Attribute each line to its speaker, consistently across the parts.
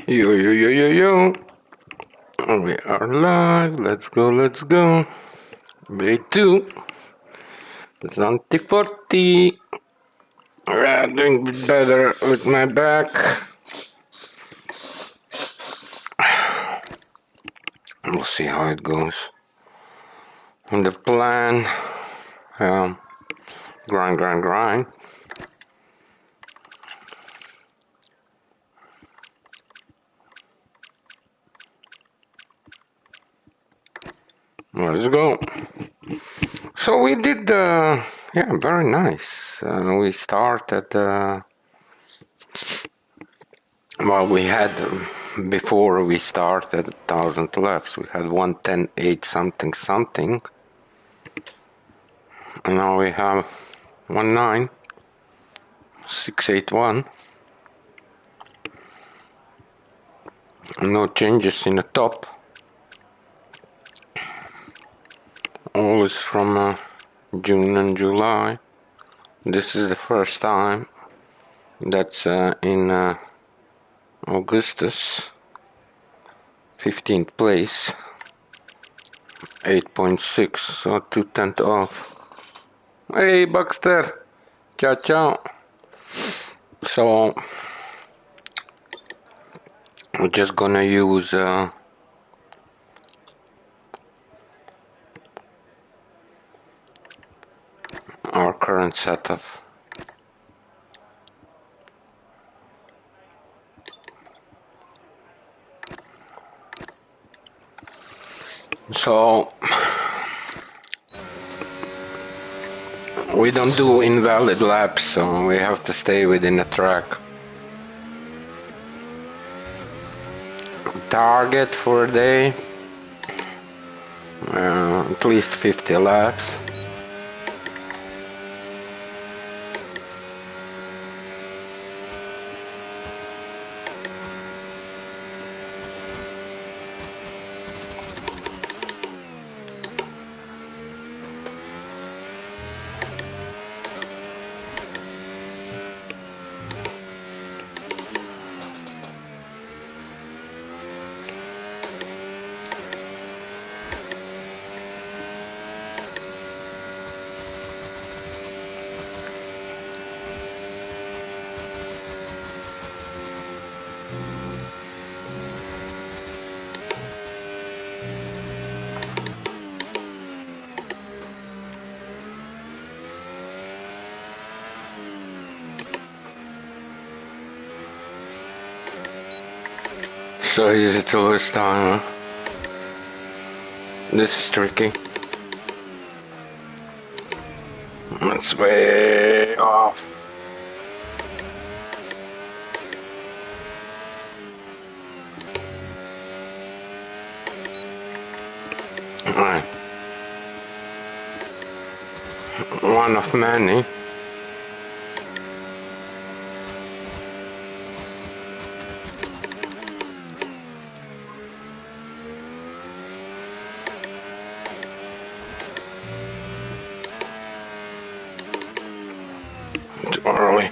Speaker 1: Yo, yo, yo, yo, yo. We are live. Let's go, let's go. Day 2. Zandvoort. Doing better with my back. We'll see how it goes. And the plan, grind. Let's go. So we did, very nice. We started, we had, before we started 1,000 laps, we had 110.8 something. And now we have 19681. No changes in the top. Always from June and July. This is the first time that's in Augustus. 15th place. 8.6, so 2/10 off. Hey Baxter! Ciao ciao! So we're just gonna use our current setup. So we don't do invalid laps, so we have to stay within the track. Target for a day, at least 50 laps. So easy to lose time, huh? This is tricky. It's way off. Alright. One of many. Too early.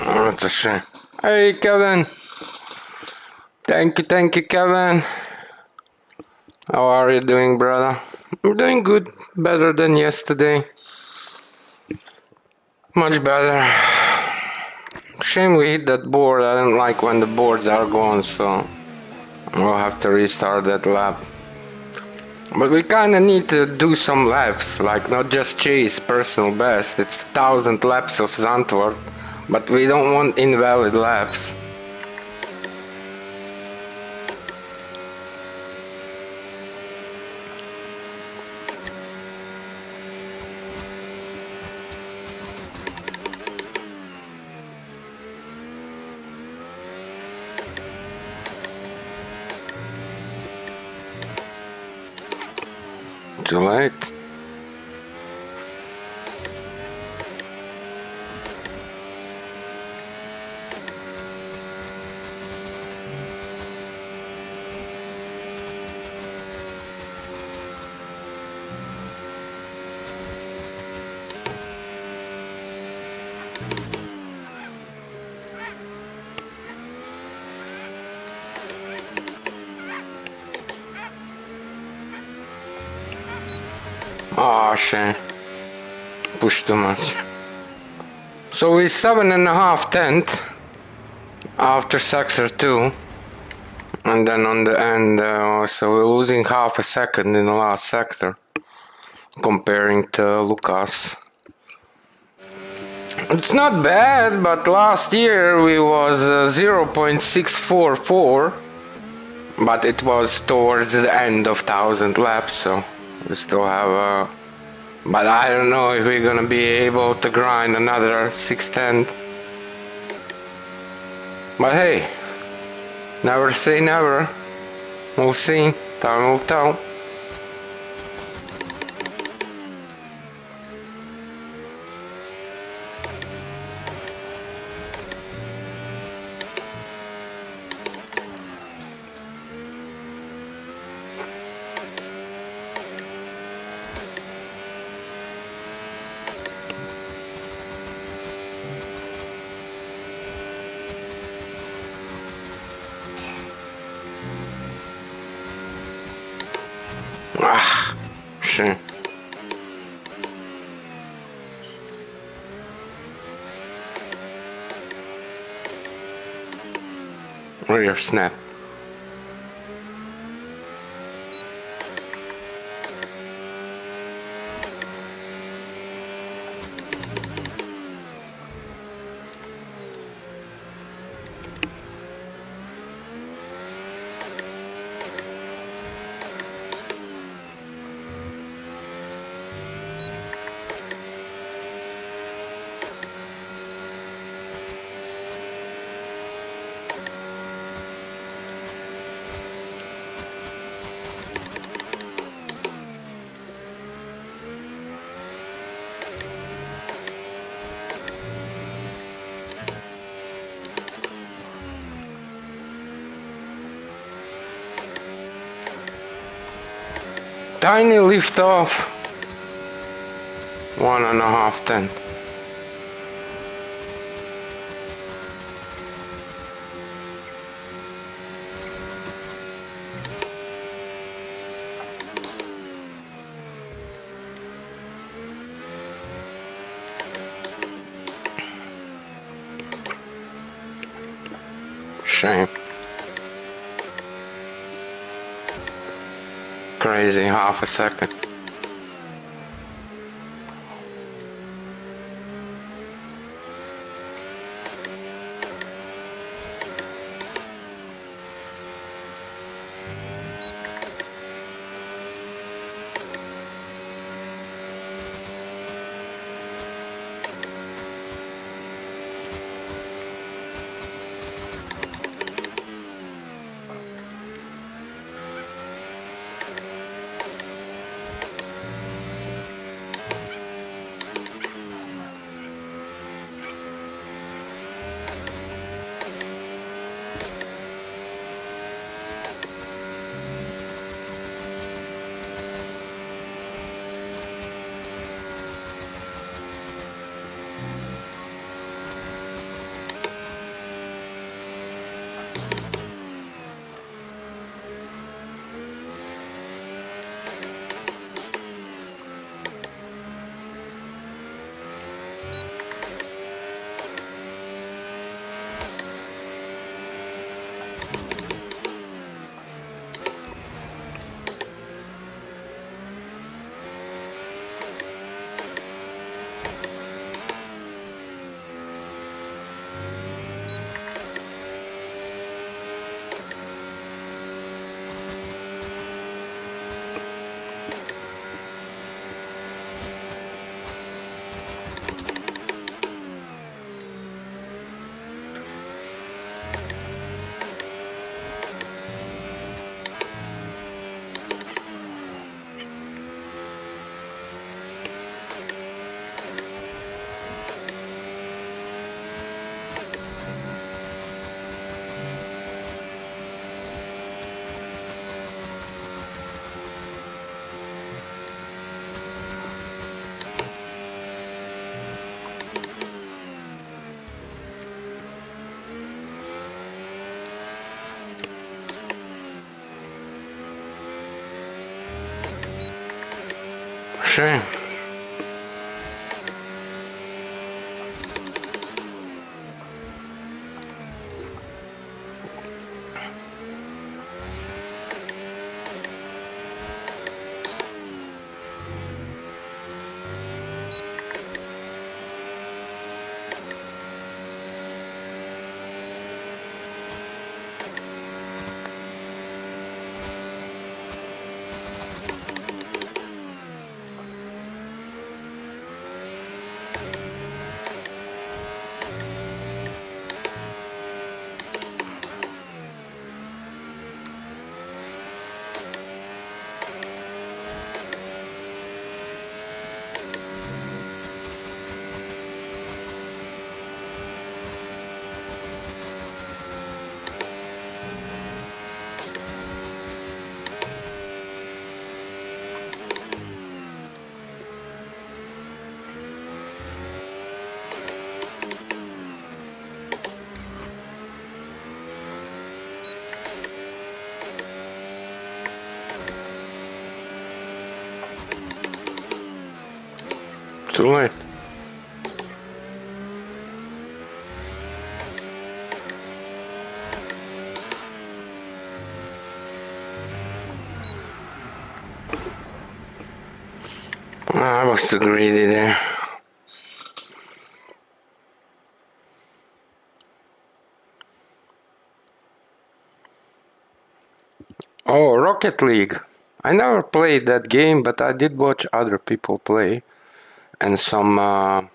Speaker 1: Oh, that's a shame. Hey, Kevin. Thank you, Kevin. How are you doing, brother? I'm doing good. Better than yesterday. Much better. Shame we hit that board. I don't like when the boards are gone, so we'll have to restart that lap. But we kinda need to do some laps, like not just chase personal best. It's 1,000 laps of Zandvoort, but we don't want invalid laps. Too late. Oh shit. Push too much. So we 7.5 tenth after sector 2. And then on the end, so we're losing half a second in the last sector comparing to Lucas. It's not bad, but last year we was 0.644, but it was towards the end of 1000 laps, so we still have but I don't know if we're gonna be able to grind another 610. But hey, never say never. We'll see. Time will tell. Ah, shit. Rear snap. Tiny lift off. 1.5 tenth. Shame. Crazy, half a second. shame. Too late. I was too greedy there. Oh, Rocket League. I never played that game, but I did watch other people play. And some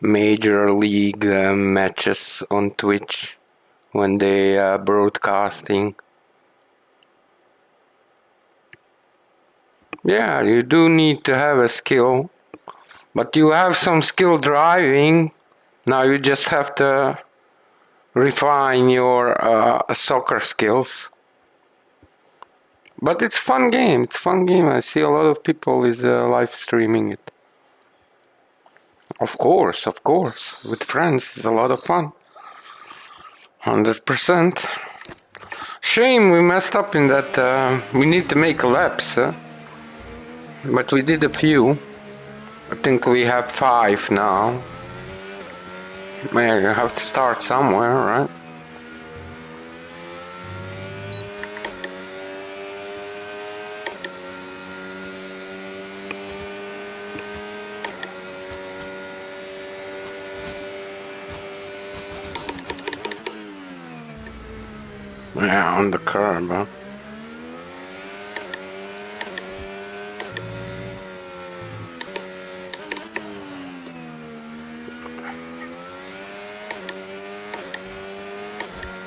Speaker 1: major league matches on Twitch when they broadcasting. Yeah, you do need to have a skill, but you have some skill driving. Now you just have to refine your soccer skills. But it's fun game. It's fun game. I see a lot of people is live streaming it. Of course, with friends, it's a lot of fun. 100%. Shame we messed up in that. We need to make laps, but we did a few. I think we have 5 now. Man, you have to start somewhere, right? Yeah, on the curb, huh?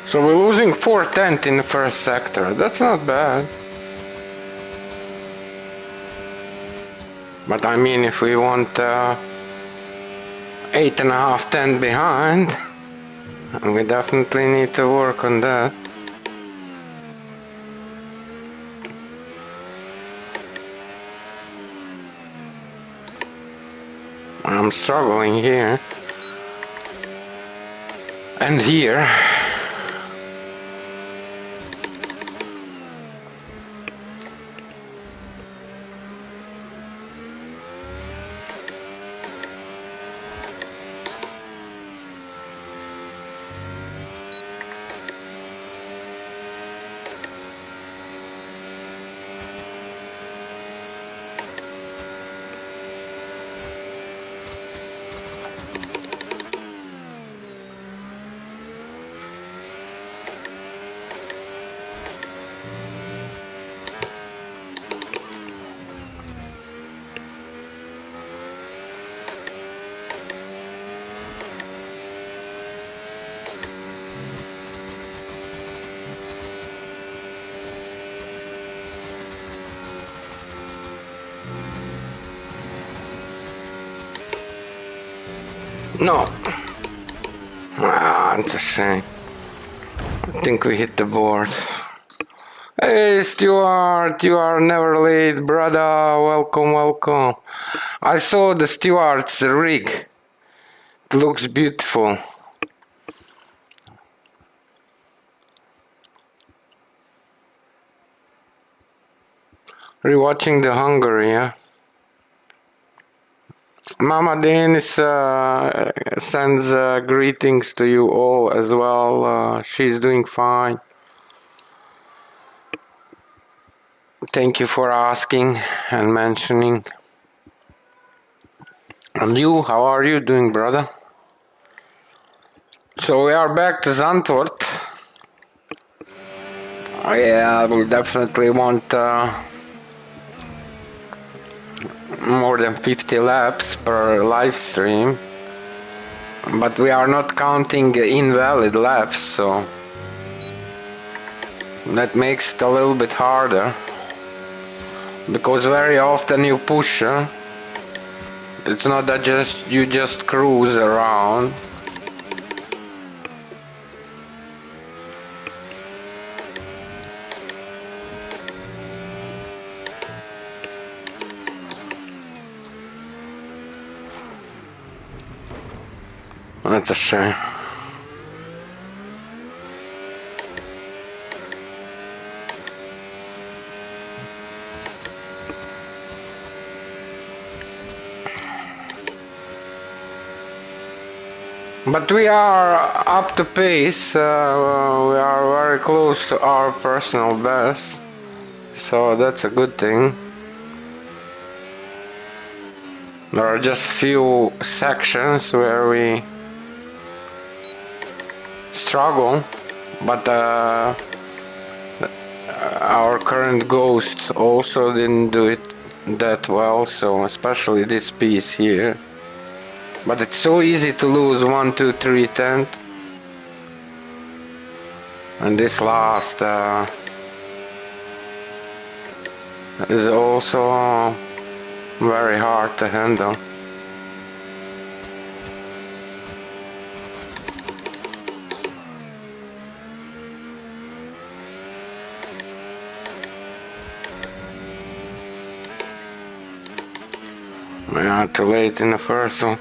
Speaker 1: So we're losing 4/10 in the first sector. That's not bad. But I mean, if we want 8.5, 10 behind, we definitely need to work on that. I'm struggling here. And here. No. Ah, it's a shame. I think we hit the board. Hey, Stuart, you are never late, brother. Welcome, welcome. I saw the Stuart's rig. It looks beautiful. Rewatching the Hungary, yeah? Mama Denis sends greetings to you all as well. She's doing fine. Thank you for asking and mentioning. And you, how are you doing, brother? So we are back to Zandvoort. Yeah, we definitely want more than 50 laps per live stream. But we are not counting invalid laps, so that makes it a little bit harder. Because very often you push, it's not that you just cruise around. That's a shame. But we are up to pace. We are very close to our personal best, so that's a good thing. There are just few sections where we struggle, but our current ghost also didn't do it that well, so especially this piece here. But it's so easy to lose 1, 2, 3 tenths. And this last is also very hard to handle. We are too late in the first one.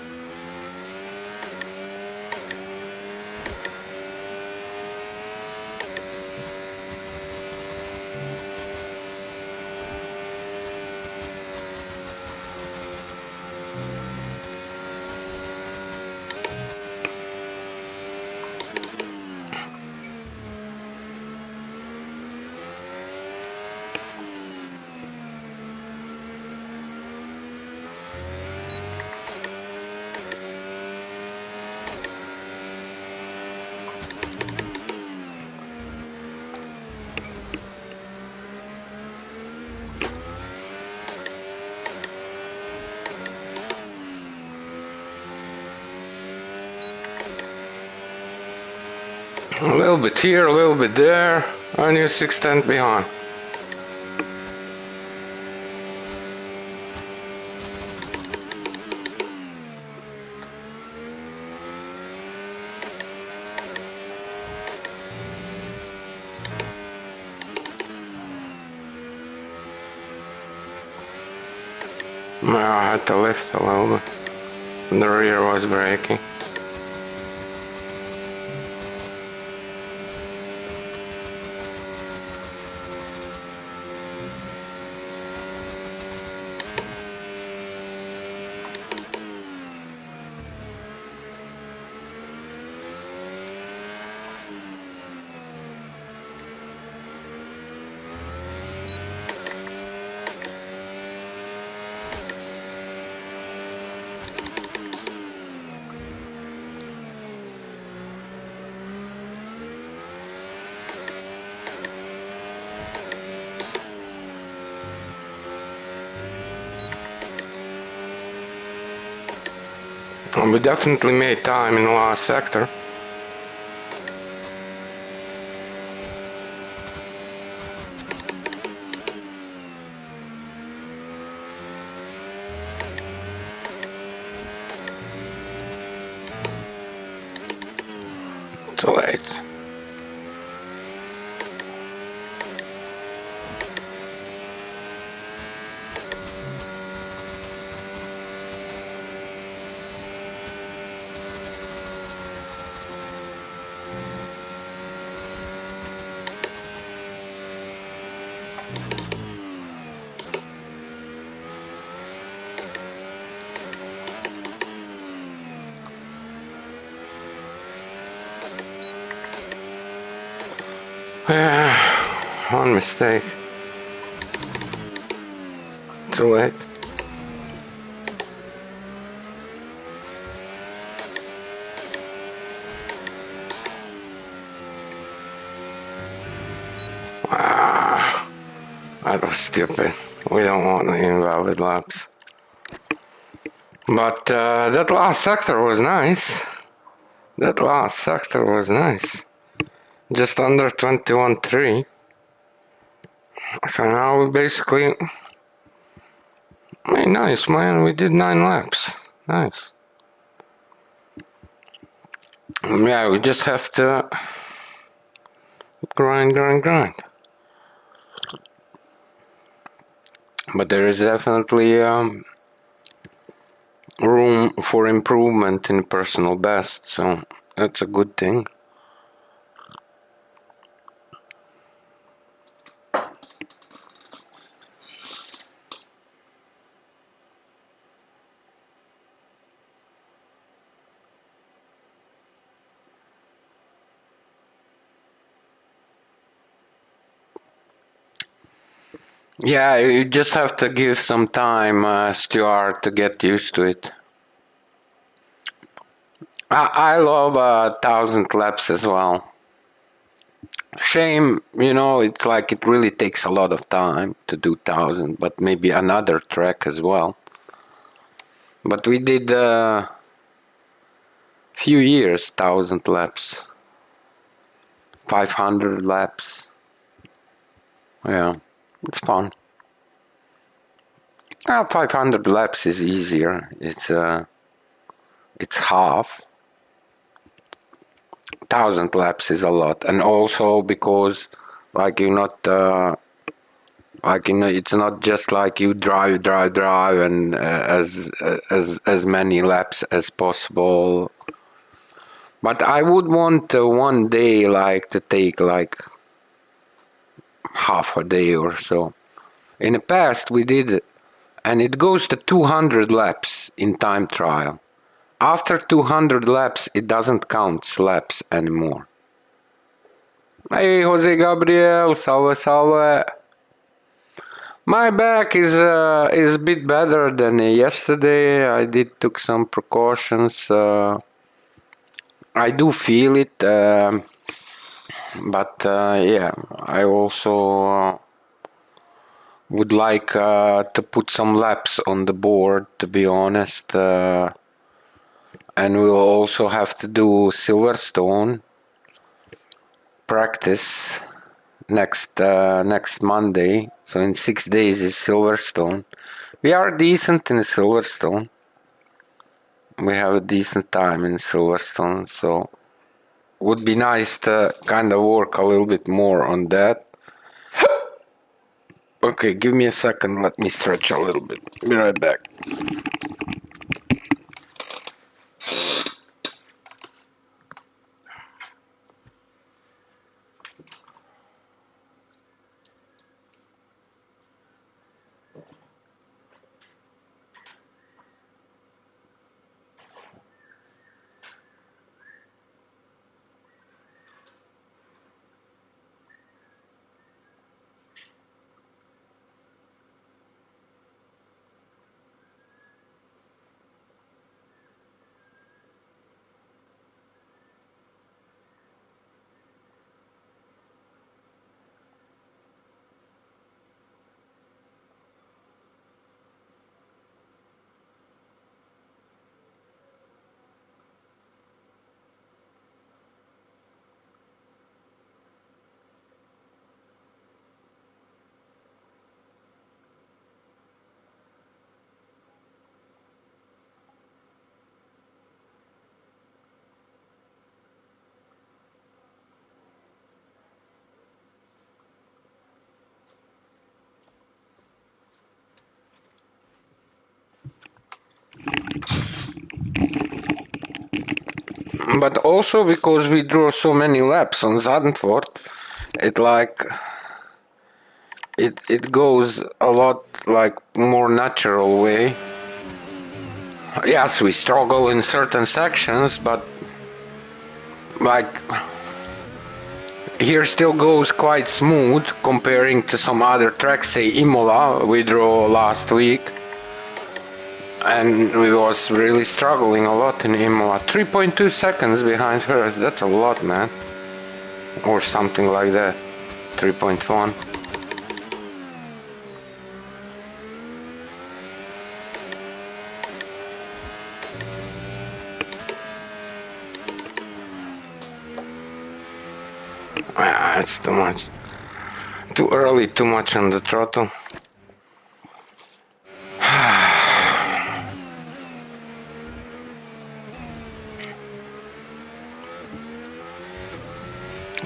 Speaker 1: A little bit here, a little bit there, and you're 6 tenths behind. I had to lift a little bit. The rear was braking. And we definitely made time in the last sector. Too late. One mistake. Too late. That was stupid. We don't want any invalid laps. But that last sector was nice. That last sector was nice. Just under 21.3. So now we basically... Hey, nice, man. We did 9 laps. Nice. Yeah, we just have to grind. But there is definitely room for improvement in personal best, so that's a good thing. Yeah, you just have to give some time, Stuart, to get used to it. I love 1,000 laps as well. Shame, it's like it really takes a lot of time to do 1,000, but maybe another track as well. But we did few years 1,000 laps, 500 laps. Yeah, it's fun. 500 laps is easier. It's half. 1,000 laps is a lot, and also because you're not it's not just like you drive and as many laps as possible. But I would want one day to take half a day or so. In the past we did, and it goes to 200 laps in time trial. After 200 laps, it doesn't count laps anymore. Hey, Jose Gabriel, salve, salve. My back is a bit better than yesterday. I took some precautions. I do feel it, but yeah, I also would like to put some laps on the board, to be honest. And we'll also have to do Silverstone practice next Monday. So in 6 days is Silverstone. We are decent in Silverstone. We have a decent time in Silverstone, so would be nice to kind of work a little bit more on that. Okay, give me a second. Let me stretch a little bit. Be right back. But also because we draw so many laps on Zandvoort, it goes a lot more natural way. Yes, we struggle in certain sections, but here still goes quite smooth comparing to some other tracks, say Imola, we drove last week. And we was really struggling a lot in Imola. 3.2 seconds behind hers, that's a lot, man. Or something like that. 3.1. Ah, it's too much. Too early, too much on the throttle.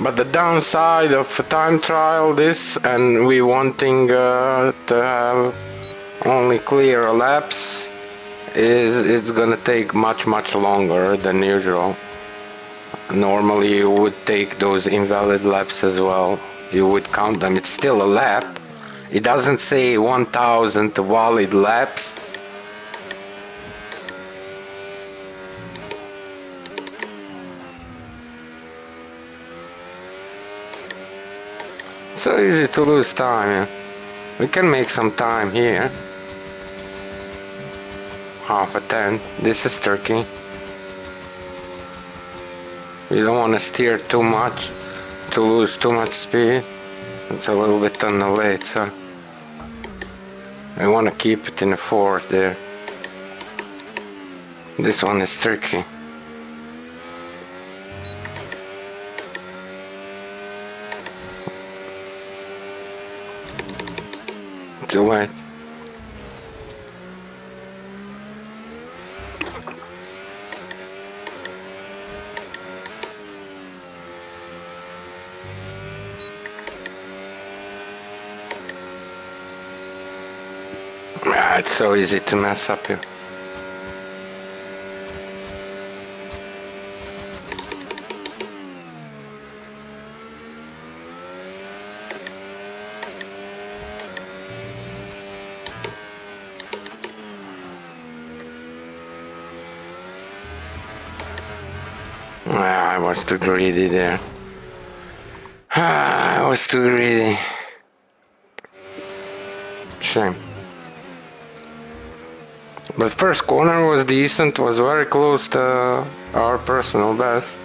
Speaker 1: But the downside of a time trial this, and we wanting to have only clear laps, is it's gonna take much longer than usual. Normally you would take those invalid laps as well. You would count them. It's still a lap. It doesn't say 1000 valid laps. So easy to lose time. Yeah. We can make some time here. Half a 10. This is tricky. You don't want to steer too much to lose too much speed. It's a little bit on the late, so I want to keep it in the fourth there. This one is tricky. Too late. Ah, it's so easy to mess up here. Ah, I was too greedy there. Ah, I was too greedy. Shame. But first corner was decent, was very close to our personal best.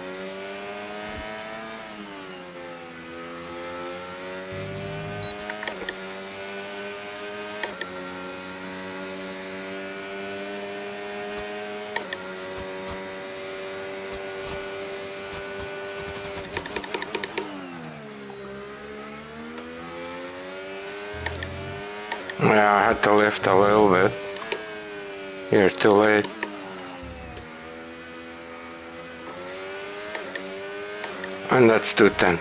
Speaker 1: Yeah, I had to lift a little bit. You're too late. And that's 210.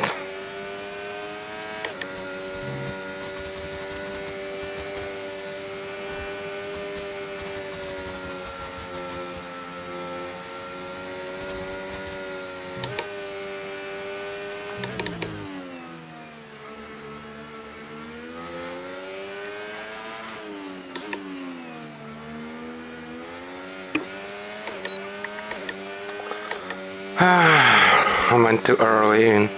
Speaker 1: I went too early in.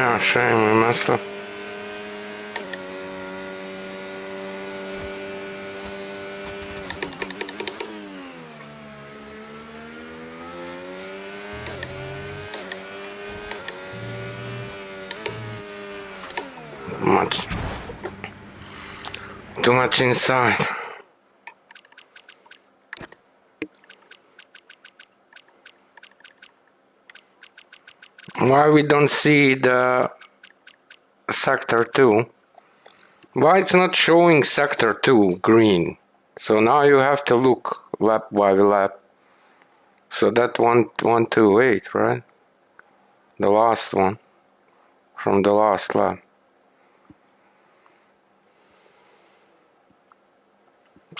Speaker 1: Yeah, shame we messed up. Much. Too much inside. Why we don't see the sector 2? Why it's not showing sector 2 green? So now you have to look lap by lap. So that 128, right? The last one from the last lap.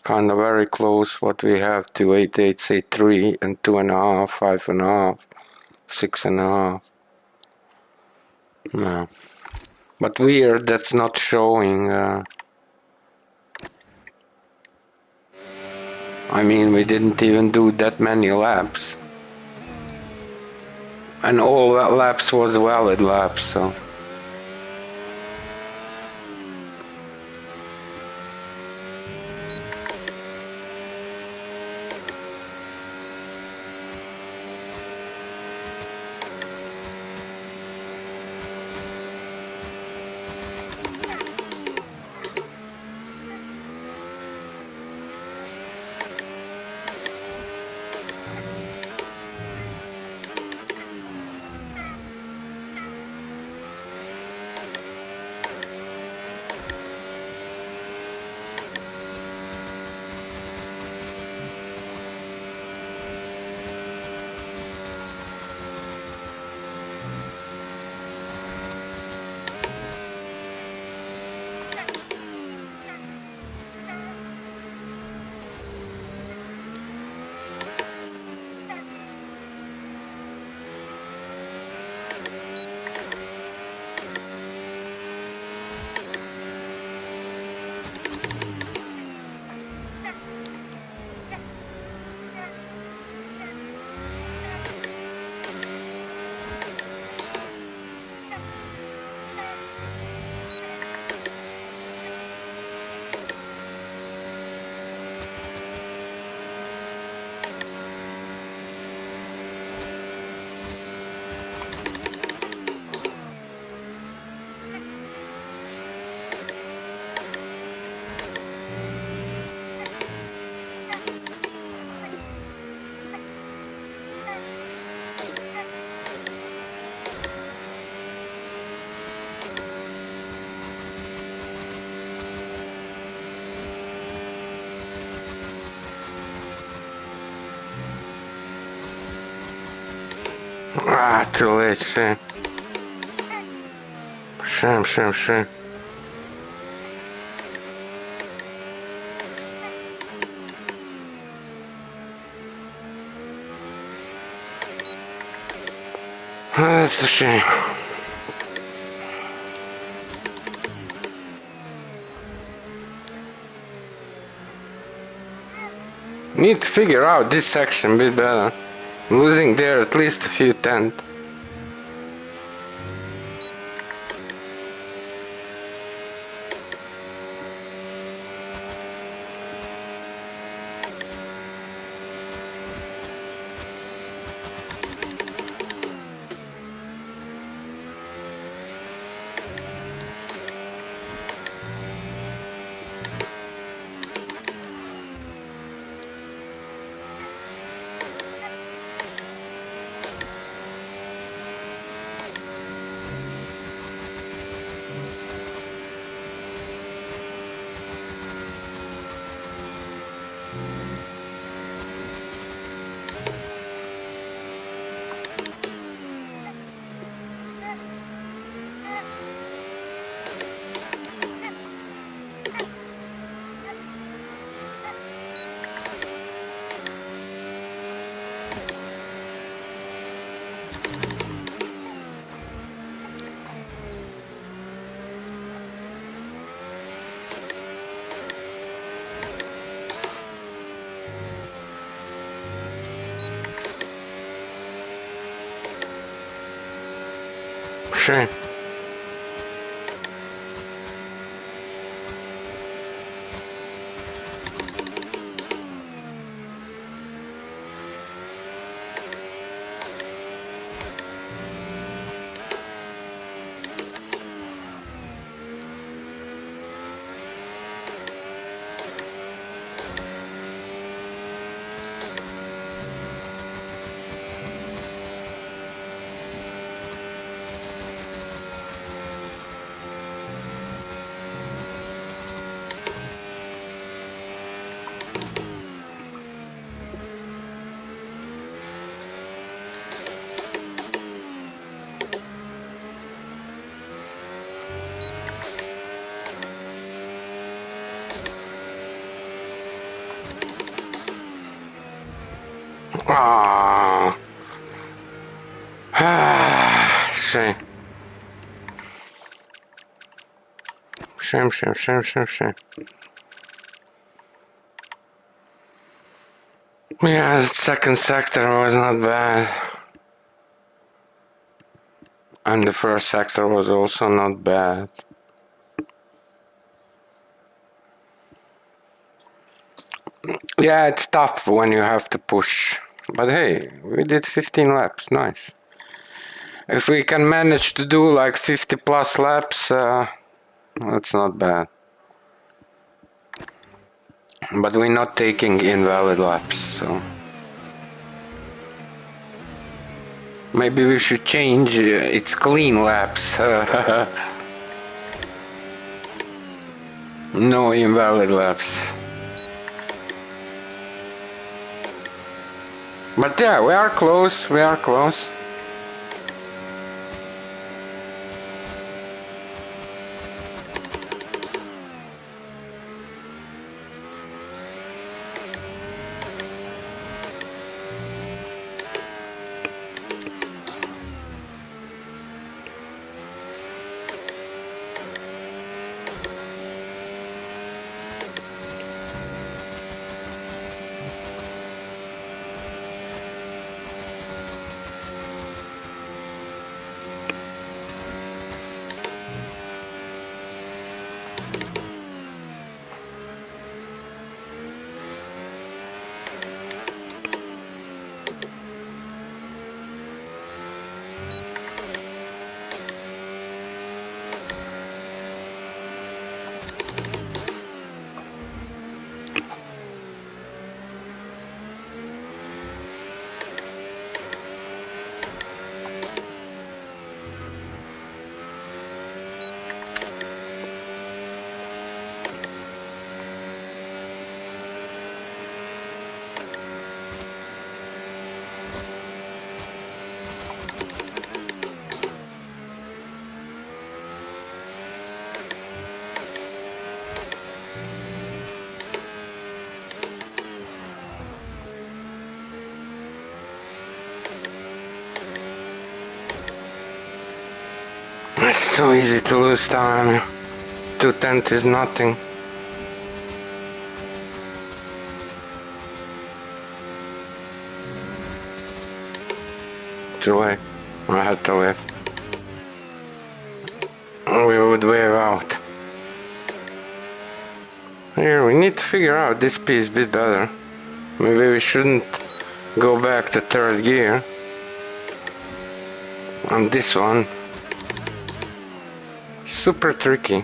Speaker 1: Kind of very close what we have to 88, say 3 and 2.5, 5.5, 6.5. Yeah. But weird that's not showing. I mean, we didn't even do that many laps. And all laps was valid laps, so. Ah, too late, shame. Shame. That's a shame. Need to figure out this section a bit better. Losing there at least a few tenths. Shame. shame. Shame. Yeah, the second sector was not bad. And the first sector was also not bad. Yeah, it's tough when you have to push. But hey, we did 15 laps, nice. If we can manage to do like 50 plus laps, that's not bad. But we're not taking invalid laps, so... Maybe we should change it's clean laps. No invalid laps. But yeah, we are close, we are close. It's so easy to lose time. 2/10 is nothing. Too late. I had to leave. We would wave out. Here, we need to figure out this piece a bit better. Maybe we shouldn't go back to third gear. On this one. Super tricky.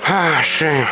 Speaker 1: Ah, shame.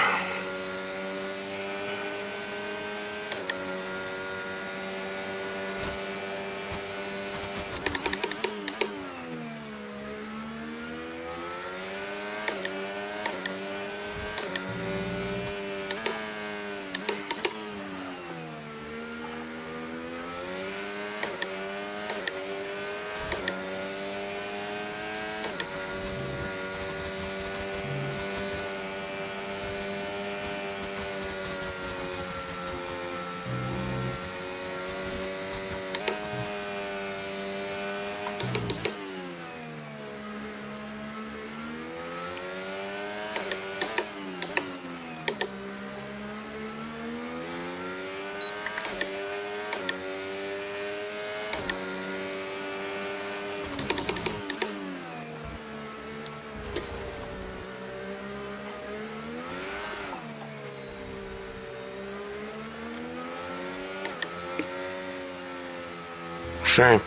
Speaker 1: Shame.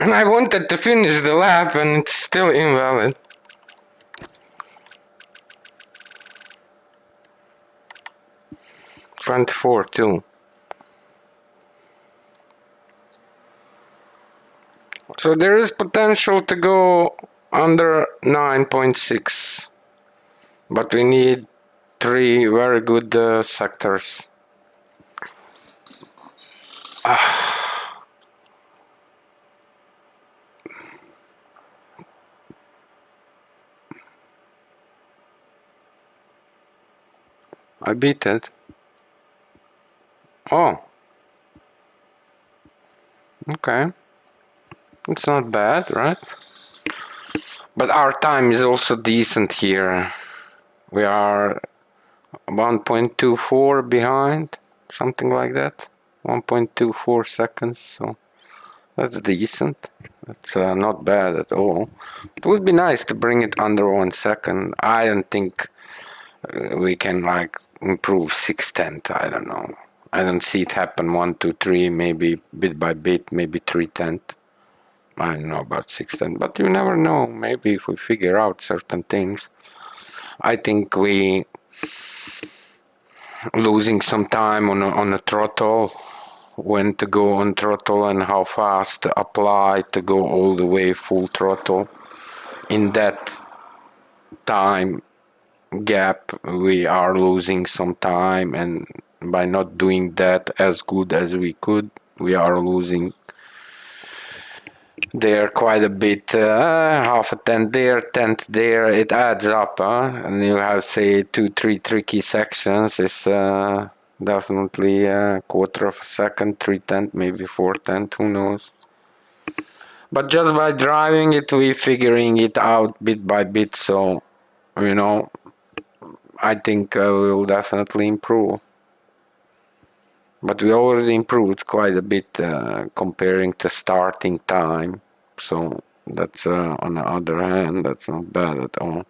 Speaker 1: And I wanted to finish the lap and it's still invalid. Front 4 too. So there is potential to go under 9.6. But we need 3 very good sectors. I beat it. Oh. Okay. It's not bad, right? But our time is also decent here. We are 1.24 behind, something like that. 1.24 seconds, so that's decent. That's not bad at all. It would be nice to bring it under 1 second. I don't think we can like improve 6/10. I don't know. I don't see it happen 1, 2, 3, maybe bit by bit, maybe 3/10. I don't know about 6/10, but you never know. Maybe if we figure out certain things. I think we losing some time on a throttle, when to go on throttle and how fast to apply to go all the way full throttle. In that time gap, we are losing some time, and by not doing that as good as we could, we are losing there quite a bit. Half a tenth there, tenth there, it adds up, and you have say 2, 3 tricky sections. It's definitely a quarter of a second, 3/10, maybe 4/10, who knows. But just by driving it, we figuring it out bit by bit, so you know, I think we'll definitely improve. But we already improved quite a bit comparing to starting time. So that's on the other hand, that's not bad at all.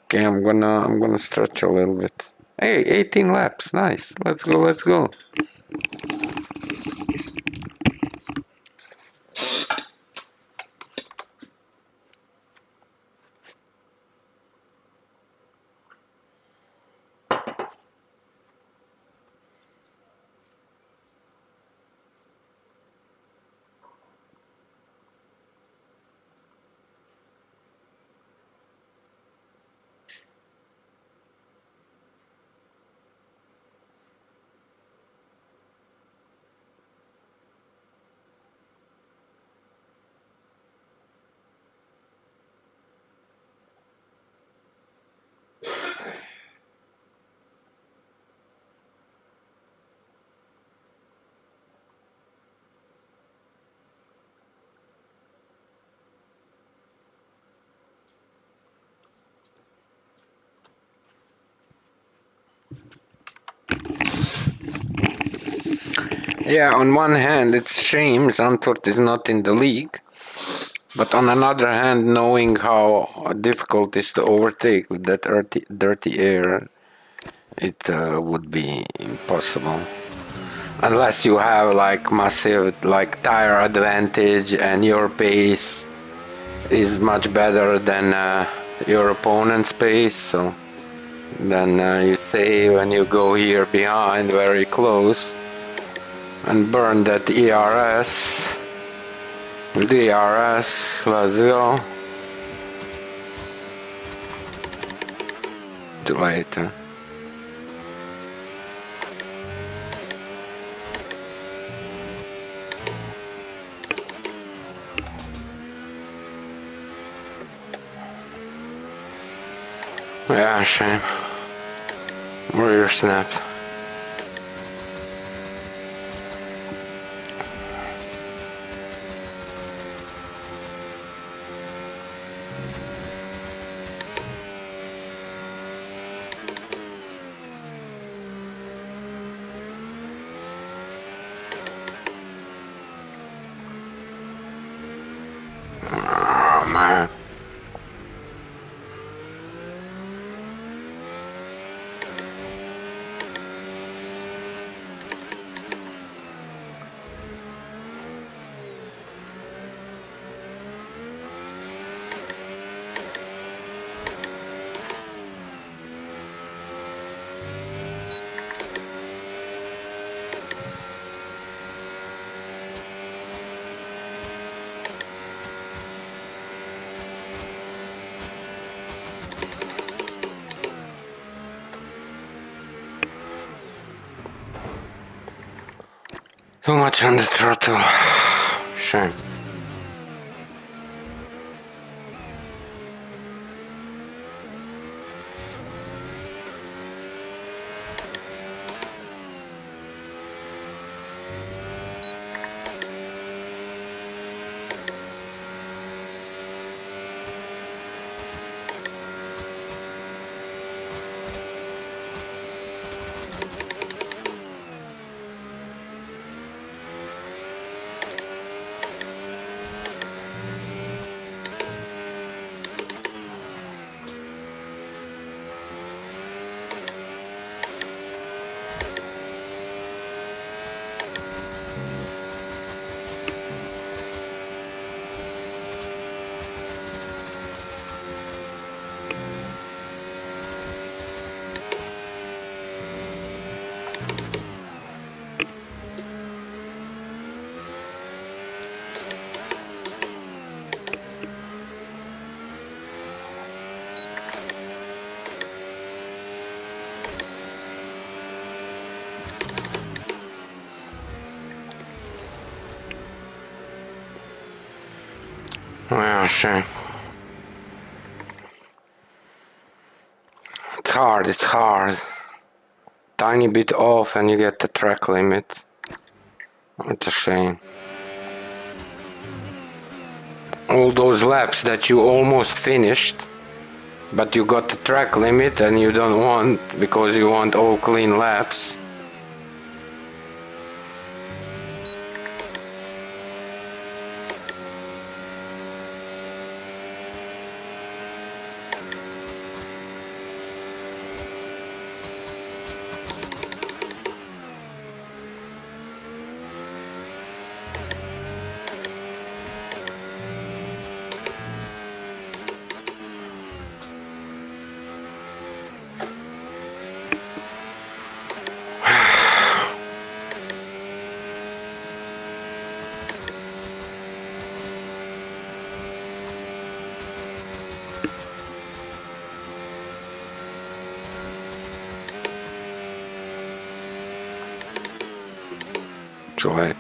Speaker 1: Okay, I'm gonna stretch a little bit. Hey, 18 laps, nice. Let's go, let's go. Yeah, on one hand, it's a shame Zandvoort is not in the league. But on another hand, knowing how difficult it is to overtake with that dirty air, it would be impossible. Unless you have like massive like tire advantage and your pace is much better than your opponent's pace, so then you save and you go here behind very close and burn that ERS. DRS, let's go. Too late. Huh? Yeah, shame. Rear snapped. Oh, man. much on the throttle. Shame. Well, shame. It's hard. Tiny bit off and you get the track limit. It's a shame. All those laps that you almost finished, but you got the track limit and you don't want because you want all clean laps. Too late.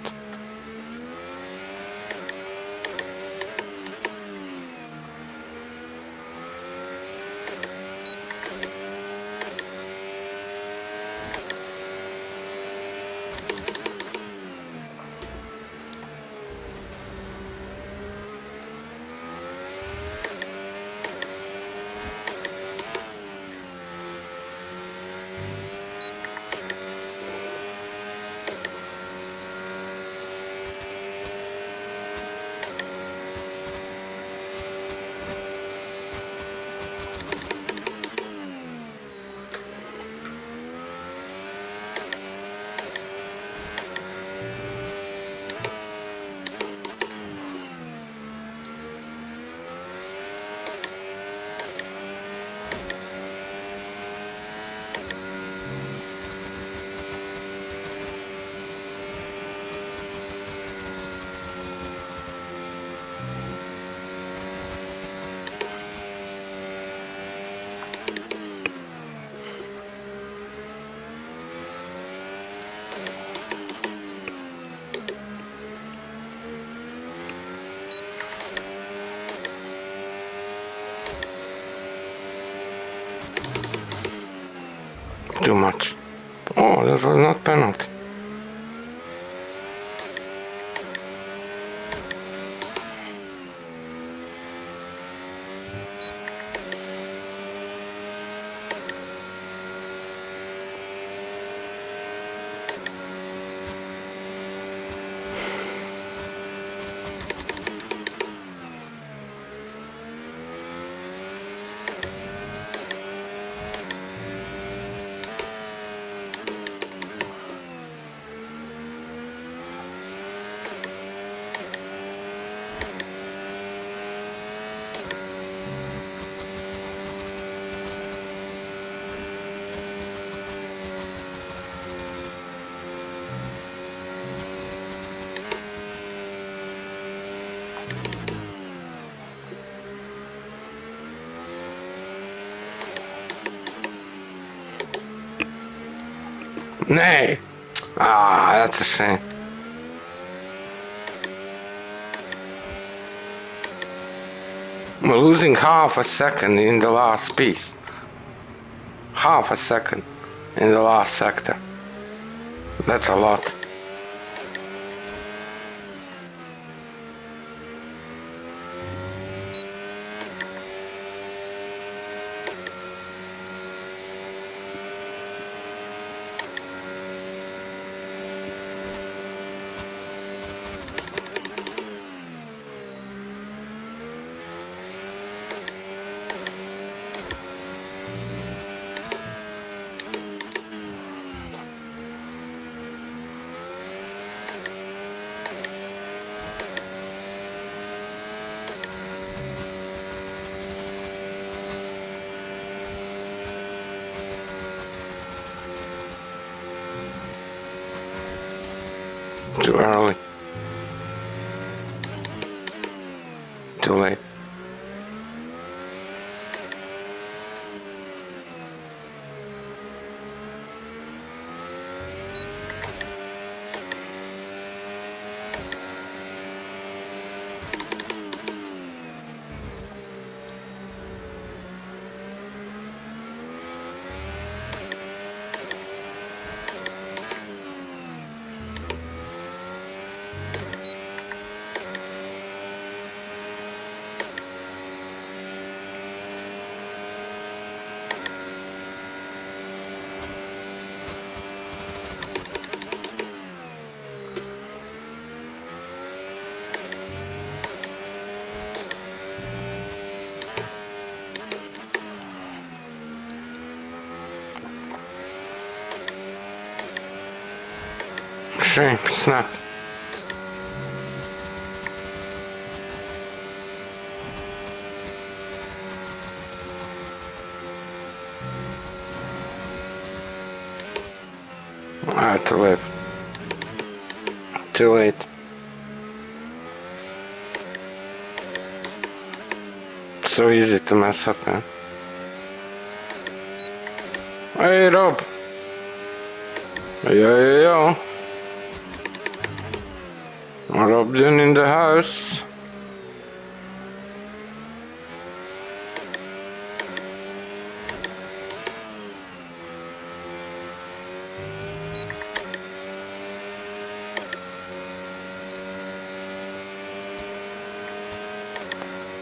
Speaker 1: Too much. Oh, that was not penalty. Nee. Ah, that's a shame. We're losing half a second in the last piece. Half a second in the last sector. That's a lot. Too early. Too late. Shame, it's not. I had to live. Too late. So easy to mess up, man. Hey, Rob. Yo. Rob doing in the house.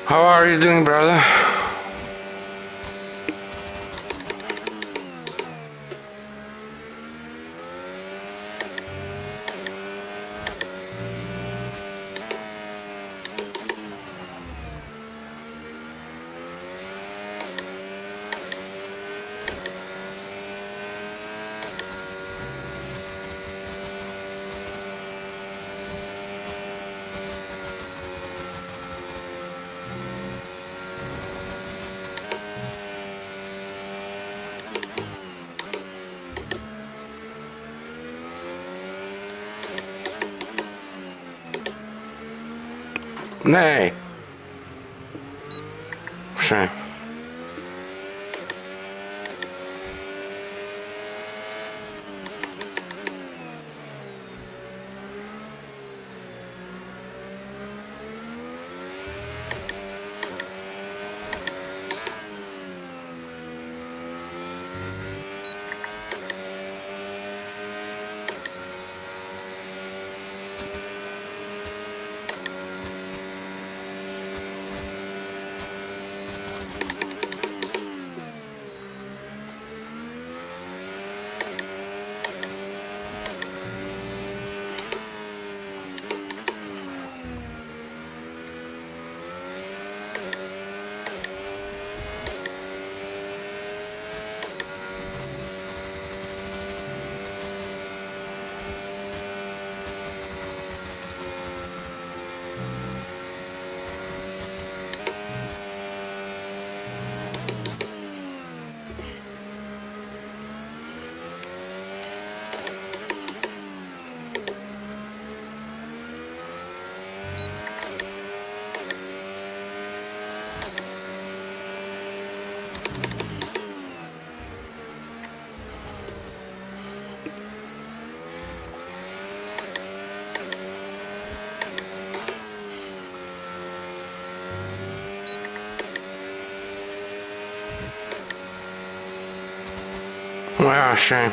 Speaker 1: How are you doing, brother? Nee. Shame. Yeah, shame.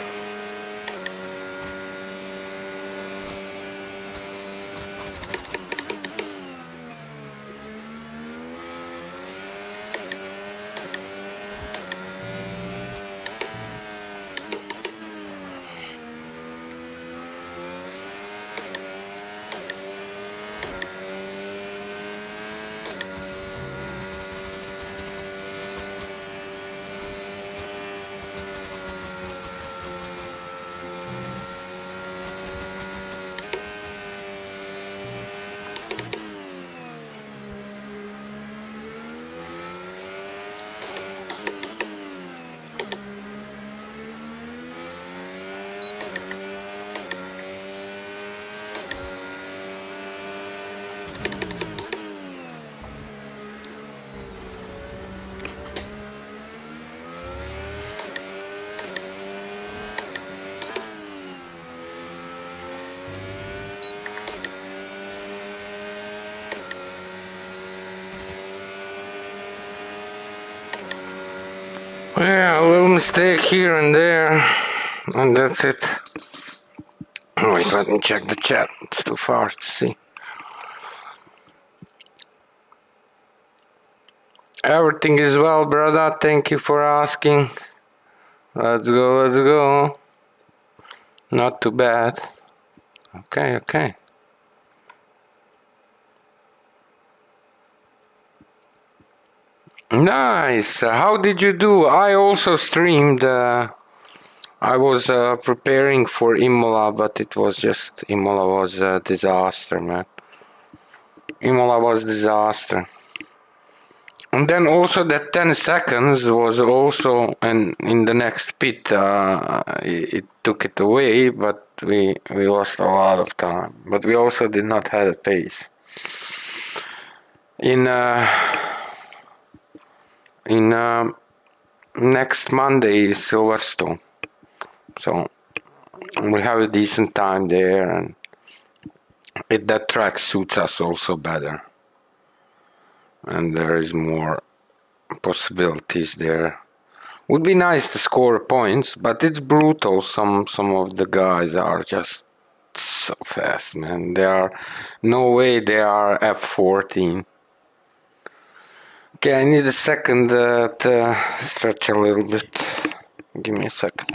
Speaker 1: Yeah, a little mistake here and there, and that's it. Wait, let me check the chat. It's too far to see. Everything is well, brother. Thank you for asking. Let's go, let's go. Not too bad. Okay, okay. Nice. How did you do? I also streamed. I was preparing for Imola, but it was just Imola was a disaster, man. Imola was disaster. And then also that 10 seconds was also, and in the next pit, it took it away, but we lost a lot of time. But we also did not have a pace. In next Monday is Silverstone, so we have a decent time there, and that track suits us also better, and there is more possibilities there. Would be nice to score points, but it's brutal. Some of the guys are just so fast, man. They are no way they are F14. Okay, I need a second to stretch a little bit. Give me a second.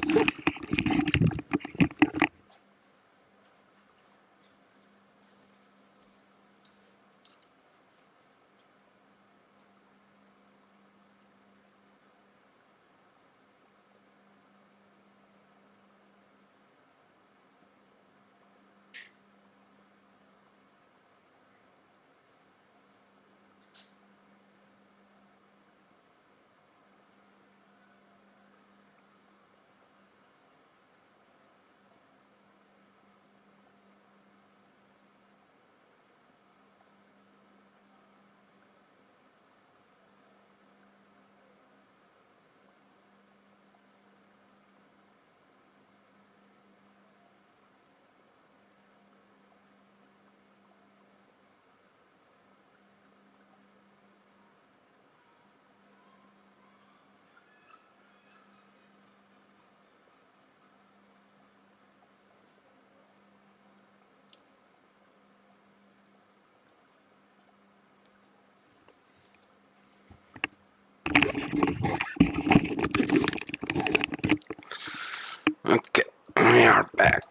Speaker 1: Okay, we are back.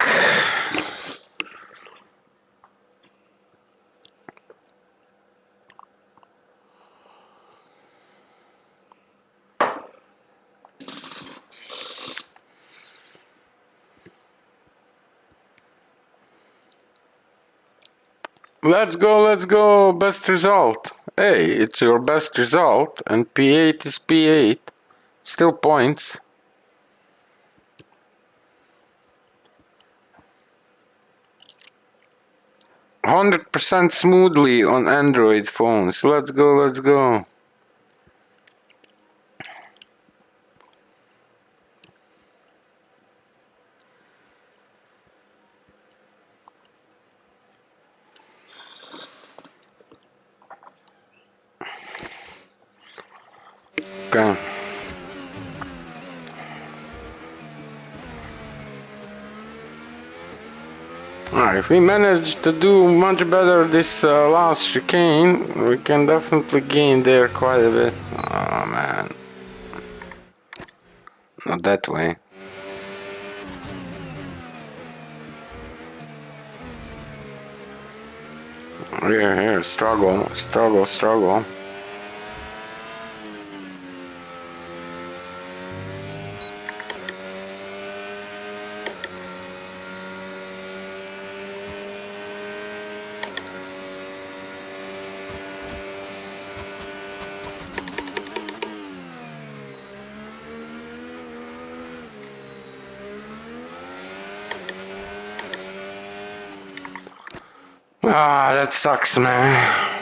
Speaker 1: Let's go, best result. Hey, it's your best result, and P8 is P8. Still points. 100% smoothly on Android phones. Let's go, let's go. Okay. If we manage to do much better this last chicane, we can definitely gain there quite a bit. Oh man. Not that way. Here, struggle, struggle, struggle. Ah, that sucks, man.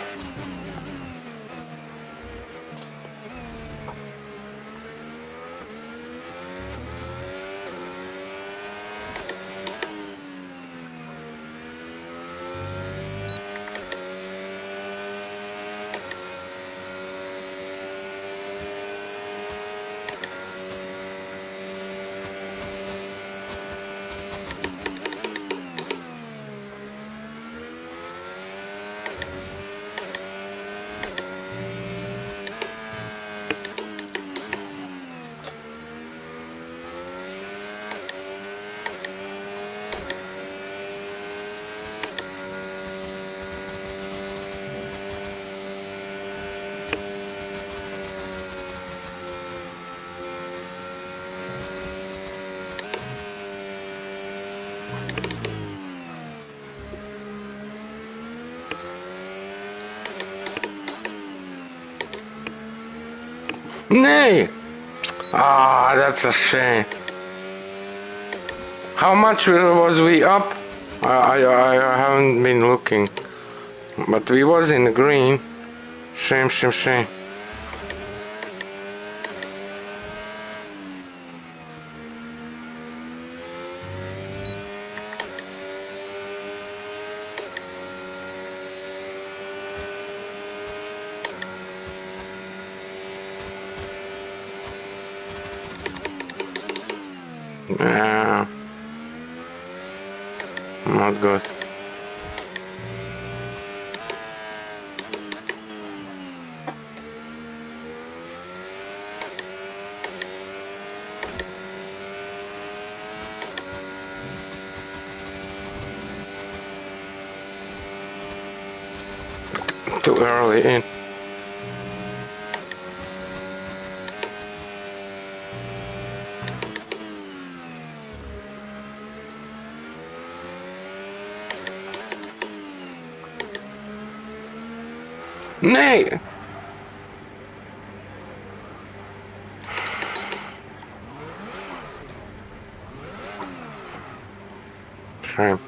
Speaker 1: Nay! Ah, that's a shame. How much was we up? I haven't been looking. But we was in the green. Shame, shame, shame. Yeah. Not good. Too early in. Nay! Shame.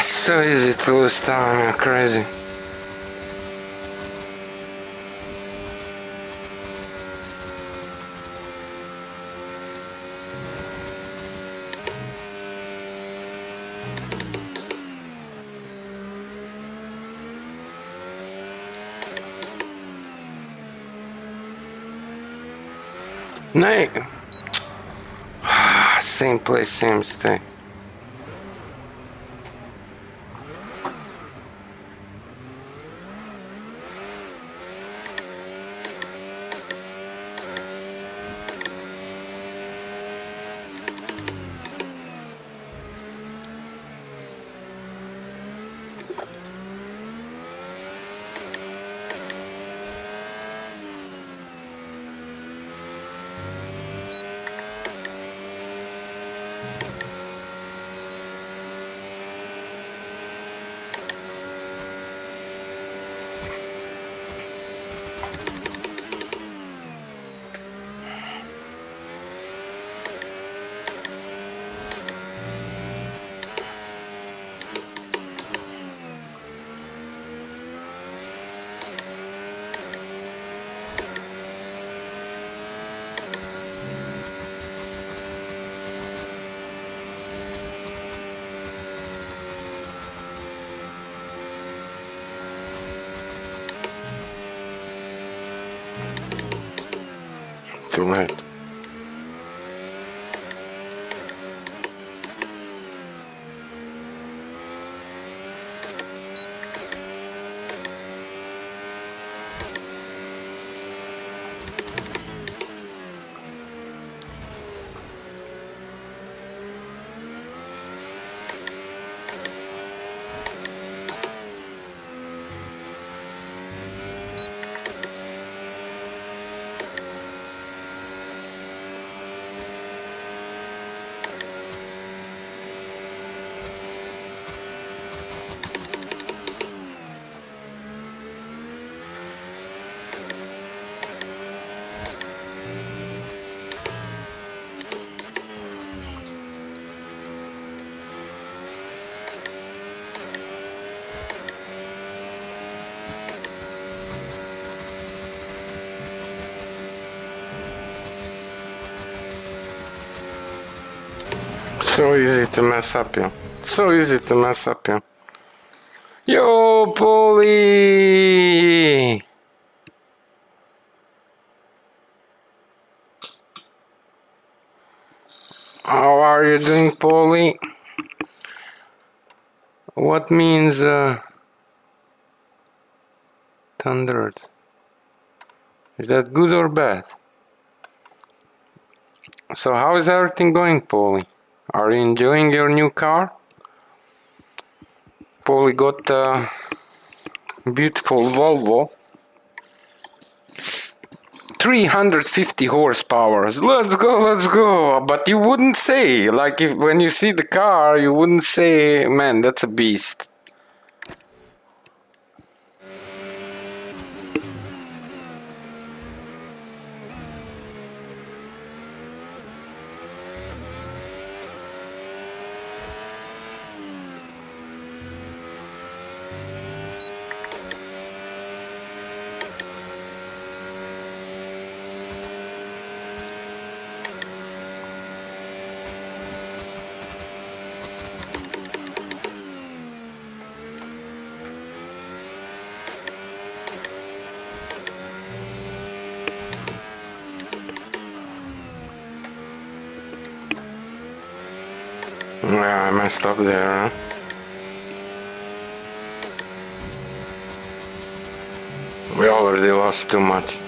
Speaker 1: It's so easy to lose time, crazy. Nay! Same place, same mistake. little bit. So easy to mess up, yeah. So easy to mess up, yeah. Yo, Polly! How are you doing, Polly? What means thundered? Is that good or bad? So how is everything going, Polly? Are you enjoying your new car? Polly got a beautiful Volvo. 350 horsepower. Let's go, let's go. But you wouldn't say, like if when you see the car, you wouldn't say, man, that's a beast. Yeah, I messed up there, huh? We already lost too much.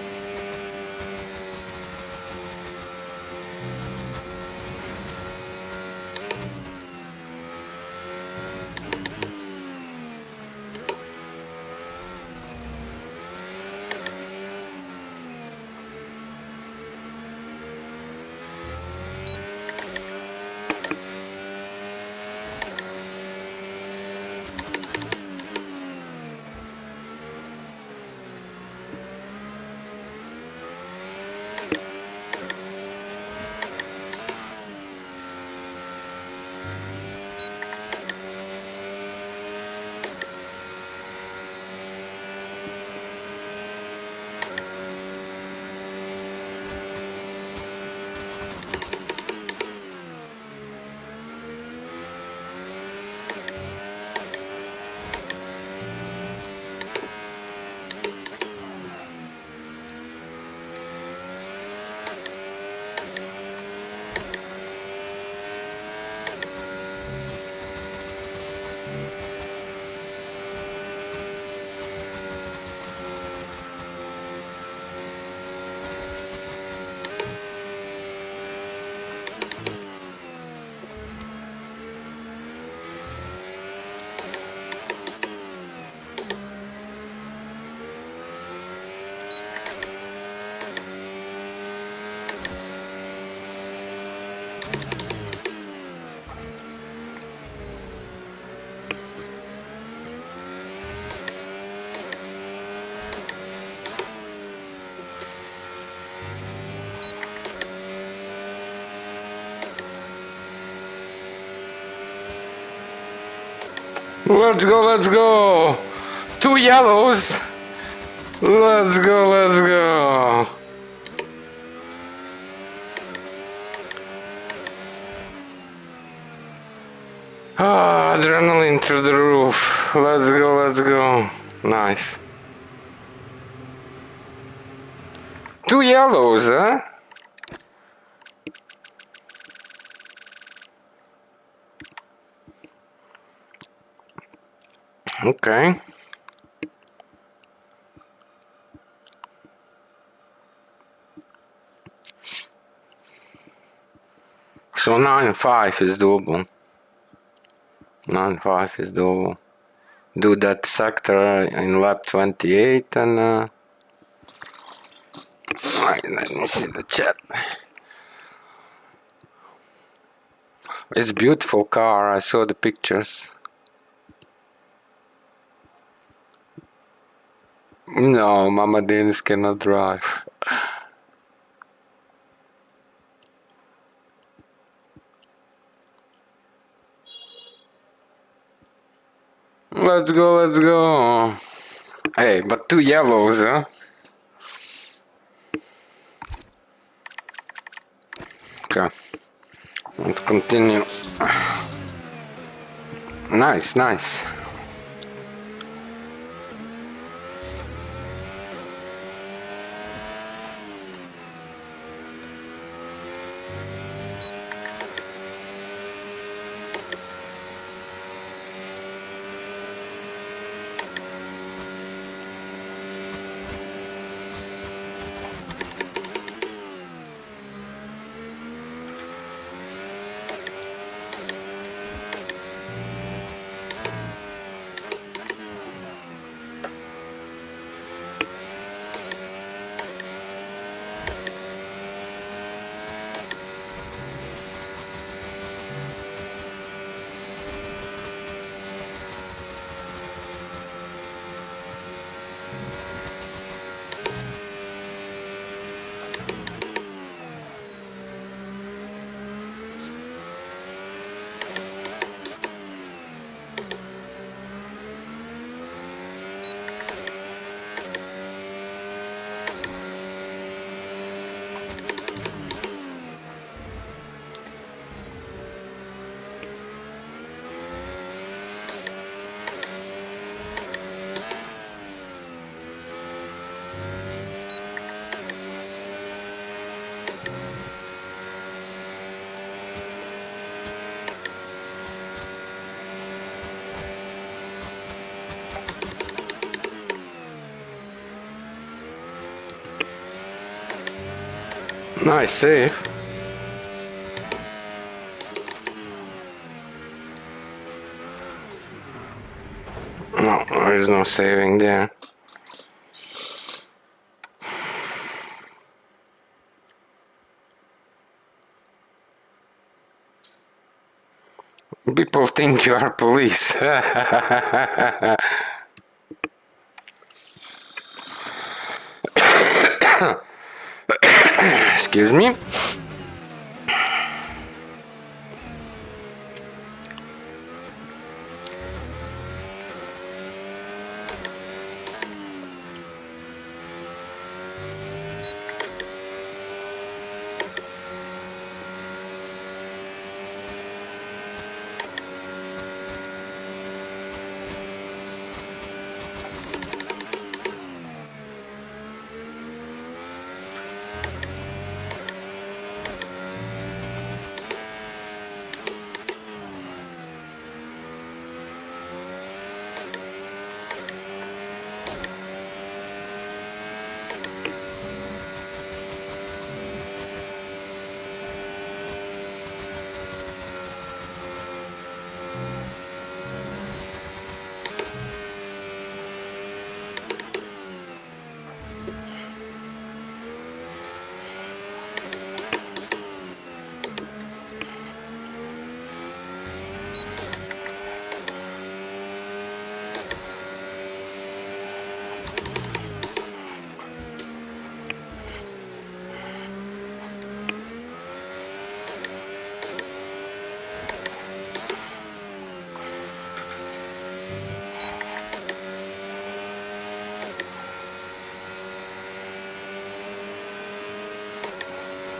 Speaker 1: Let's go, let's go! 2 yellows! Let's go, let's go! Ah, adrenaline through the roof. Let's go, let's go. Nice. 2 yellows, huh? Okay. So 9.5 is doable. 9.5 is doable. Do that sector in lap 28 and right, let me see the chat. It's beautiful car. I saw the pictures. No, Mama Dennis cannot drive. Let's go, let's go. Hey, but 2 yellows, huh? Okay. Let's continue. Nice, nice. Nice save. No, there is no saving there. People think you are police. Excuse me.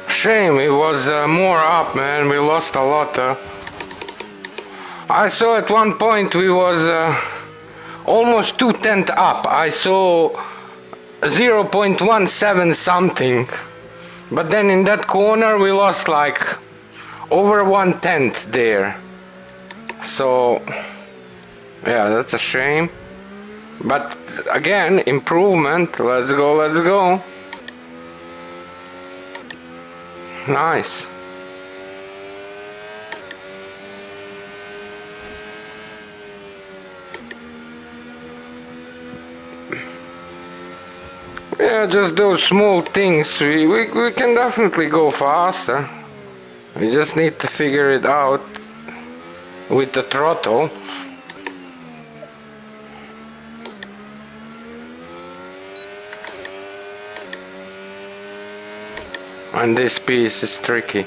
Speaker 1: Shame, it was more up, man. We lost a lot. I saw at one point we was almost 2/10 up. I saw 0.17 something. But then in that corner we lost like over 1/10 there. So Yeah, that's a shame. But again, improvement. Let's go, let's go. Nice. Yeah, just those small things. We can definitely go faster. We just need to figure it out with the throttle. And this piece is tricky.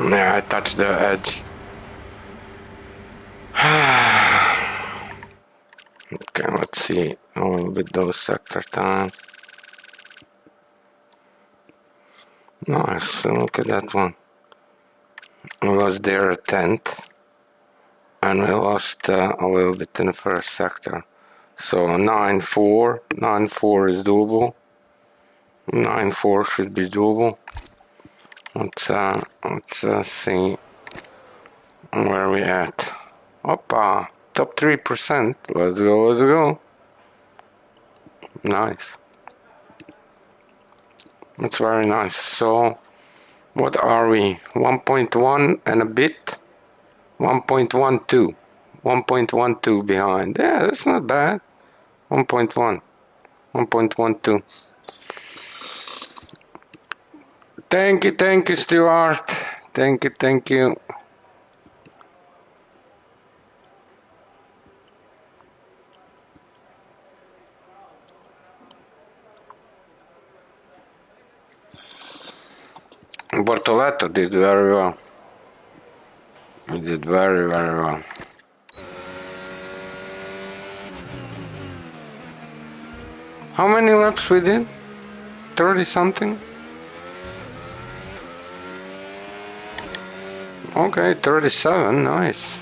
Speaker 1: Yeah, I touched the edge. Okay, let's see. Oh, with those sector times. Nice, look at that one. We was there a tenth, and we lost a little bit in the first sector. So 9-4, 9-4 is doable. 9-4 should be doable. Let's see where we at. Oppa, top 3%. Let's go, let's go. Nice. That's very nice. So, what are we? 1.1 and a bit? 1.12. 1.12 behind. Yeah, that's not bad. 1.1. 1.12. Thank you, Stuart. Thank you. Bortoletto did very well. He did very well. How many laps we did? 30 something? Okay, 37, nice.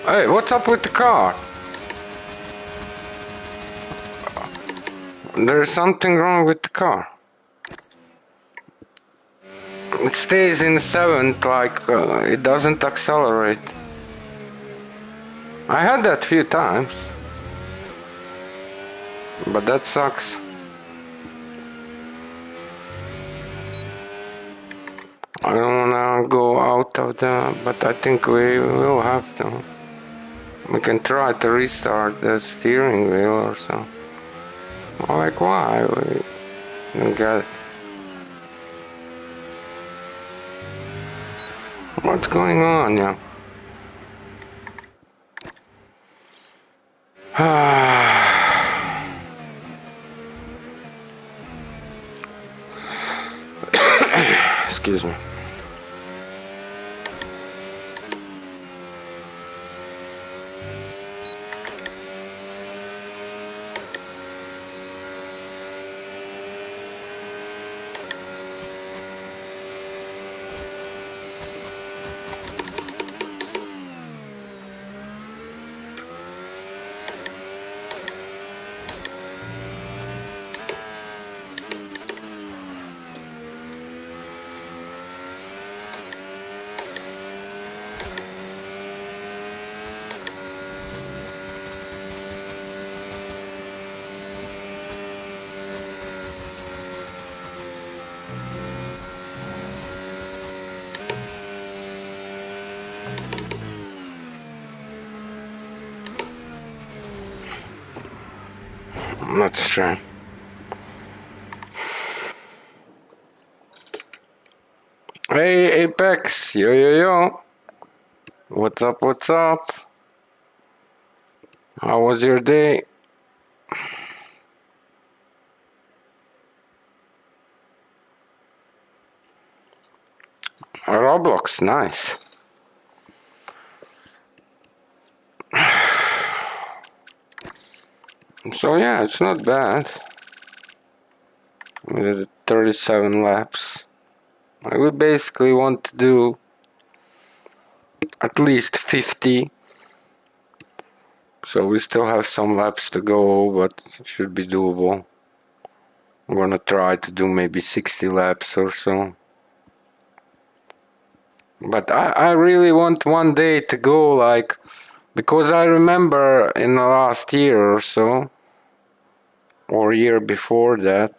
Speaker 1: Hey, what's up with the car? There's something wrong with the car. It stays in 7th, like it doesn't accelerate. I had that few times. But that sucks. I don't wanna go out of the, but I think we will have to. We can try to restart the steering wheel or so. Like why? We don't get it. What's going on, yeah? Excuse me. That's true. Hey, Apex. Yo, yo, yo. What's up, what's up? How was your day? Roblox, nice. So yeah, it's not bad. We did 37 laps. We basically want to do at least 50. So we still have some laps to go, but it should be doable. I'm gonna try to do maybe 60 laps or so. But I really want one day to go, like, because I remember in the last year or so, or year before that,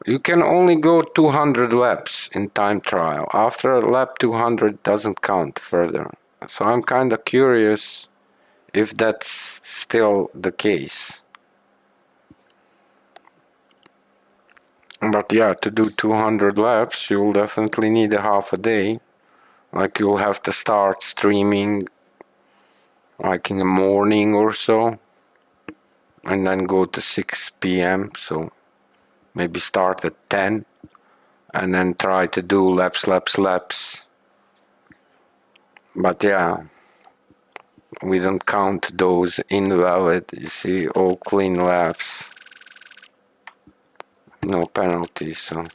Speaker 1: you can only go 200 laps in time trial. After lap 200 doesn't count further. So I'm kind of curious if that's still the case. But yeah, to do 200 laps, you'll definitely need a half a day. Like you'll have to start streaming like in the morning or so, and then go to 6 p.m. So maybe start at 10 and then try to do laps. But yeah, we don't count those invalid. You see, all clean laps, no penalties. So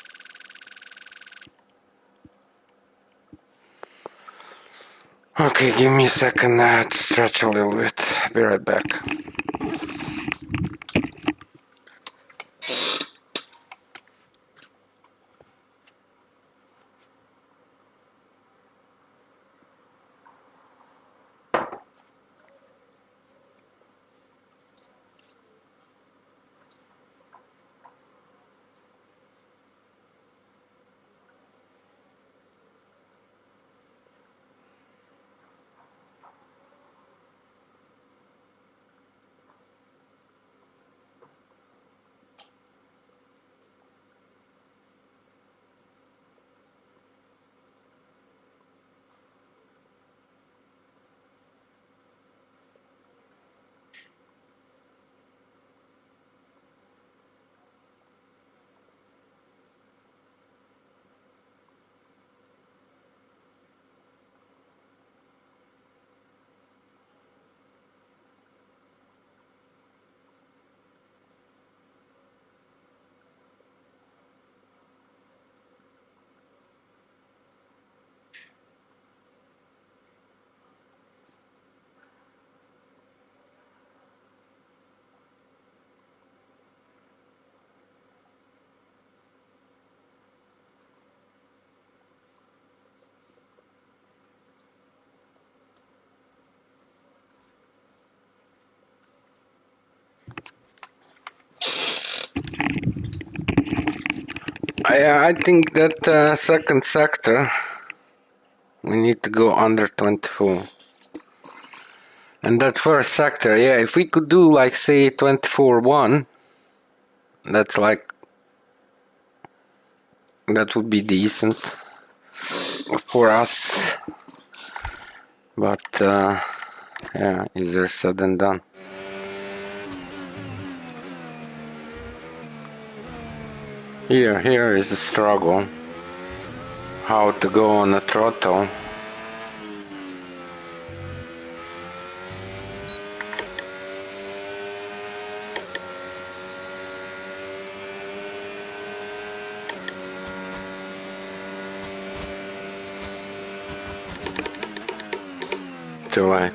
Speaker 1: okay, give me a second to stretch a little bit. Be right back. I think that second sector, we need to go under 24. And that first sector, yeah, if we could do like say 24-1, that's like, that would be decent for us. But yeah, easier said than done. Here is the struggle. How to go on a throttle. Too late.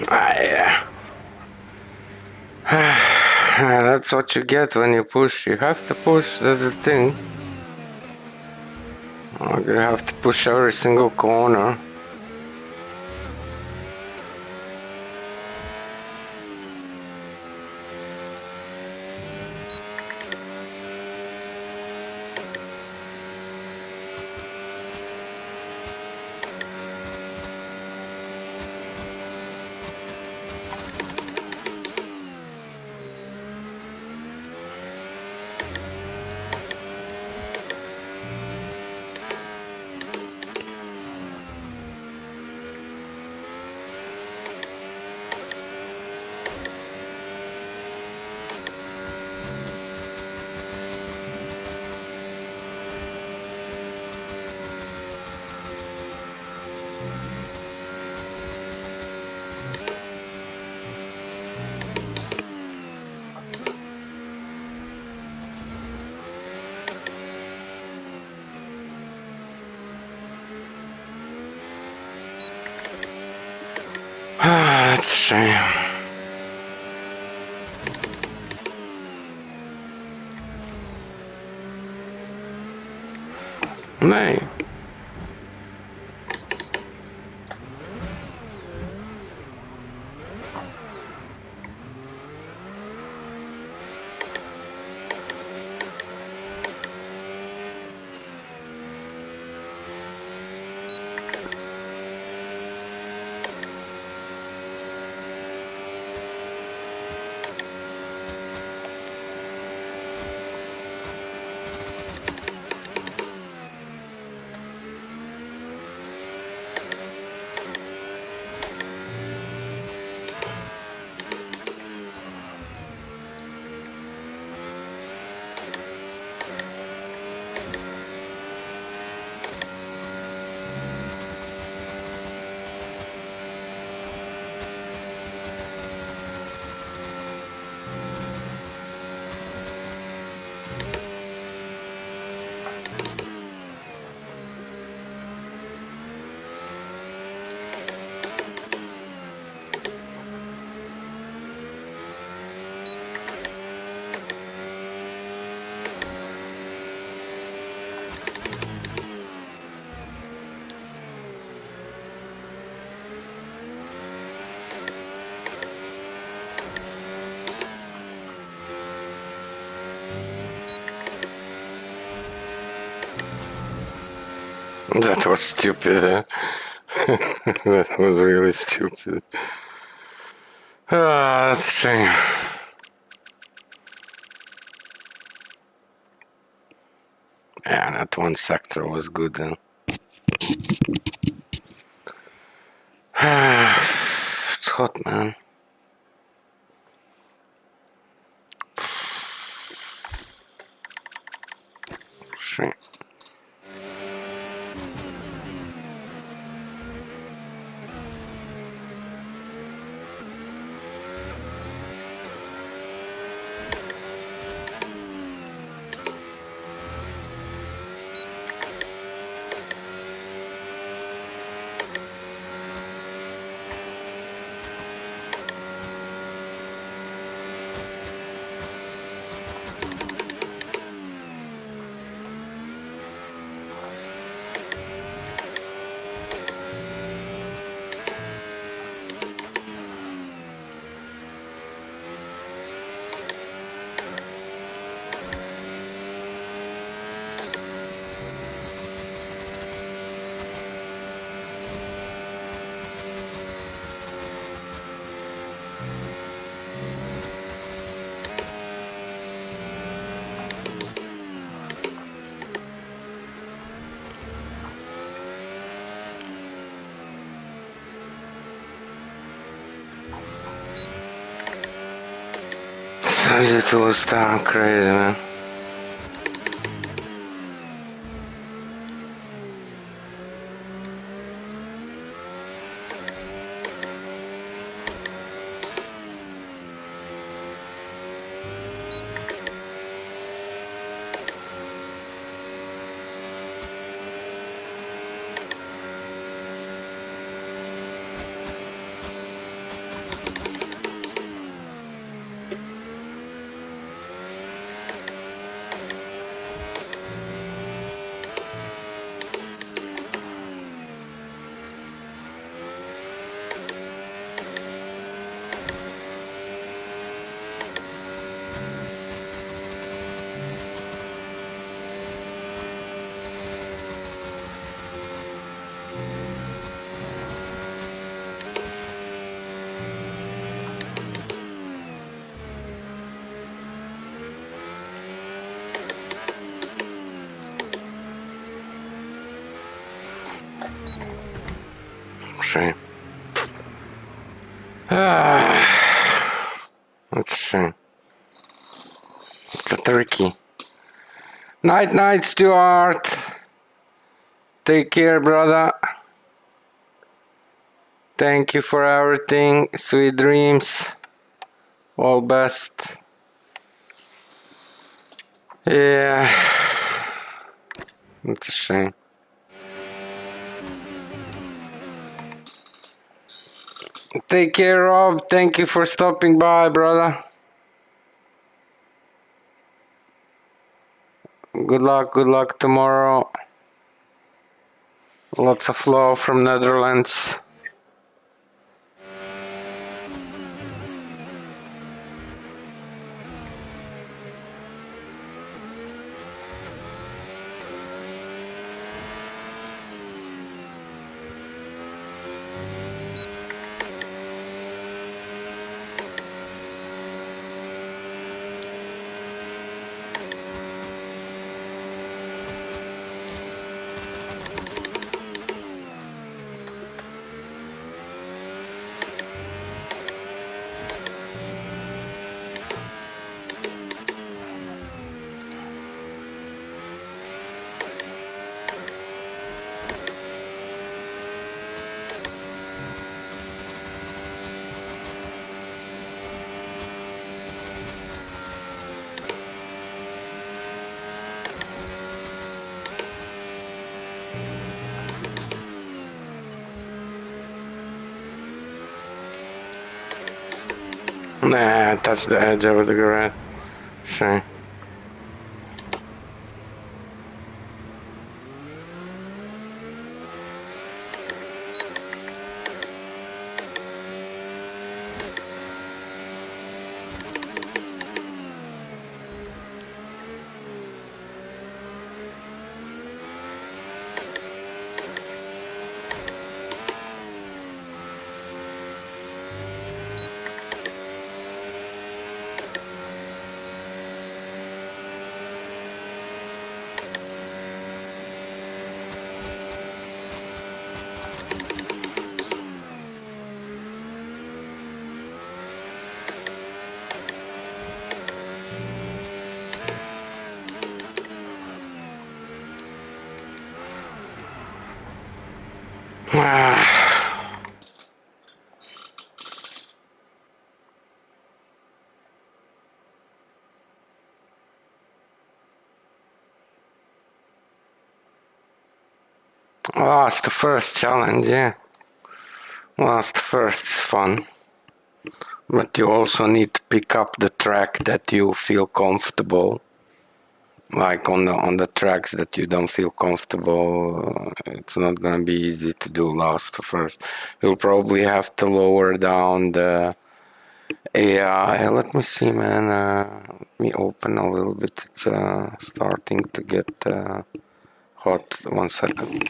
Speaker 1: Yeah. That's what you get when you push. You have to push, that's the thing. You have to push every single corner. That's a shame. Nee. That was stupid. That was really stupid. Ah, that's a shame. Yeah, that one sector was good then. It's hot, man. Shame. It was darn crazy, man. Shame. That's a shame. It's a tricky. Night, night, Stuart. Take care, brother. Thank you for everything. Sweet dreams. All best. Yeah. It's a shame. Take care, Rob. Thank you for stopping by, brother. Good luck tomorrow. Lots of love from Netherlands. Nah, touch the edge of the garage. Sure. Lost the first challenge, yeah. Lost first is fun. But you also need to pick up the track that you feel comfortable. Like on the tracks that you don't feel comfortable, it's not gonna be easy to do last to first. You'll probably have to lower down the AI. Let me see, man. Let me open a little bit. It's starting to get hot. 1 second.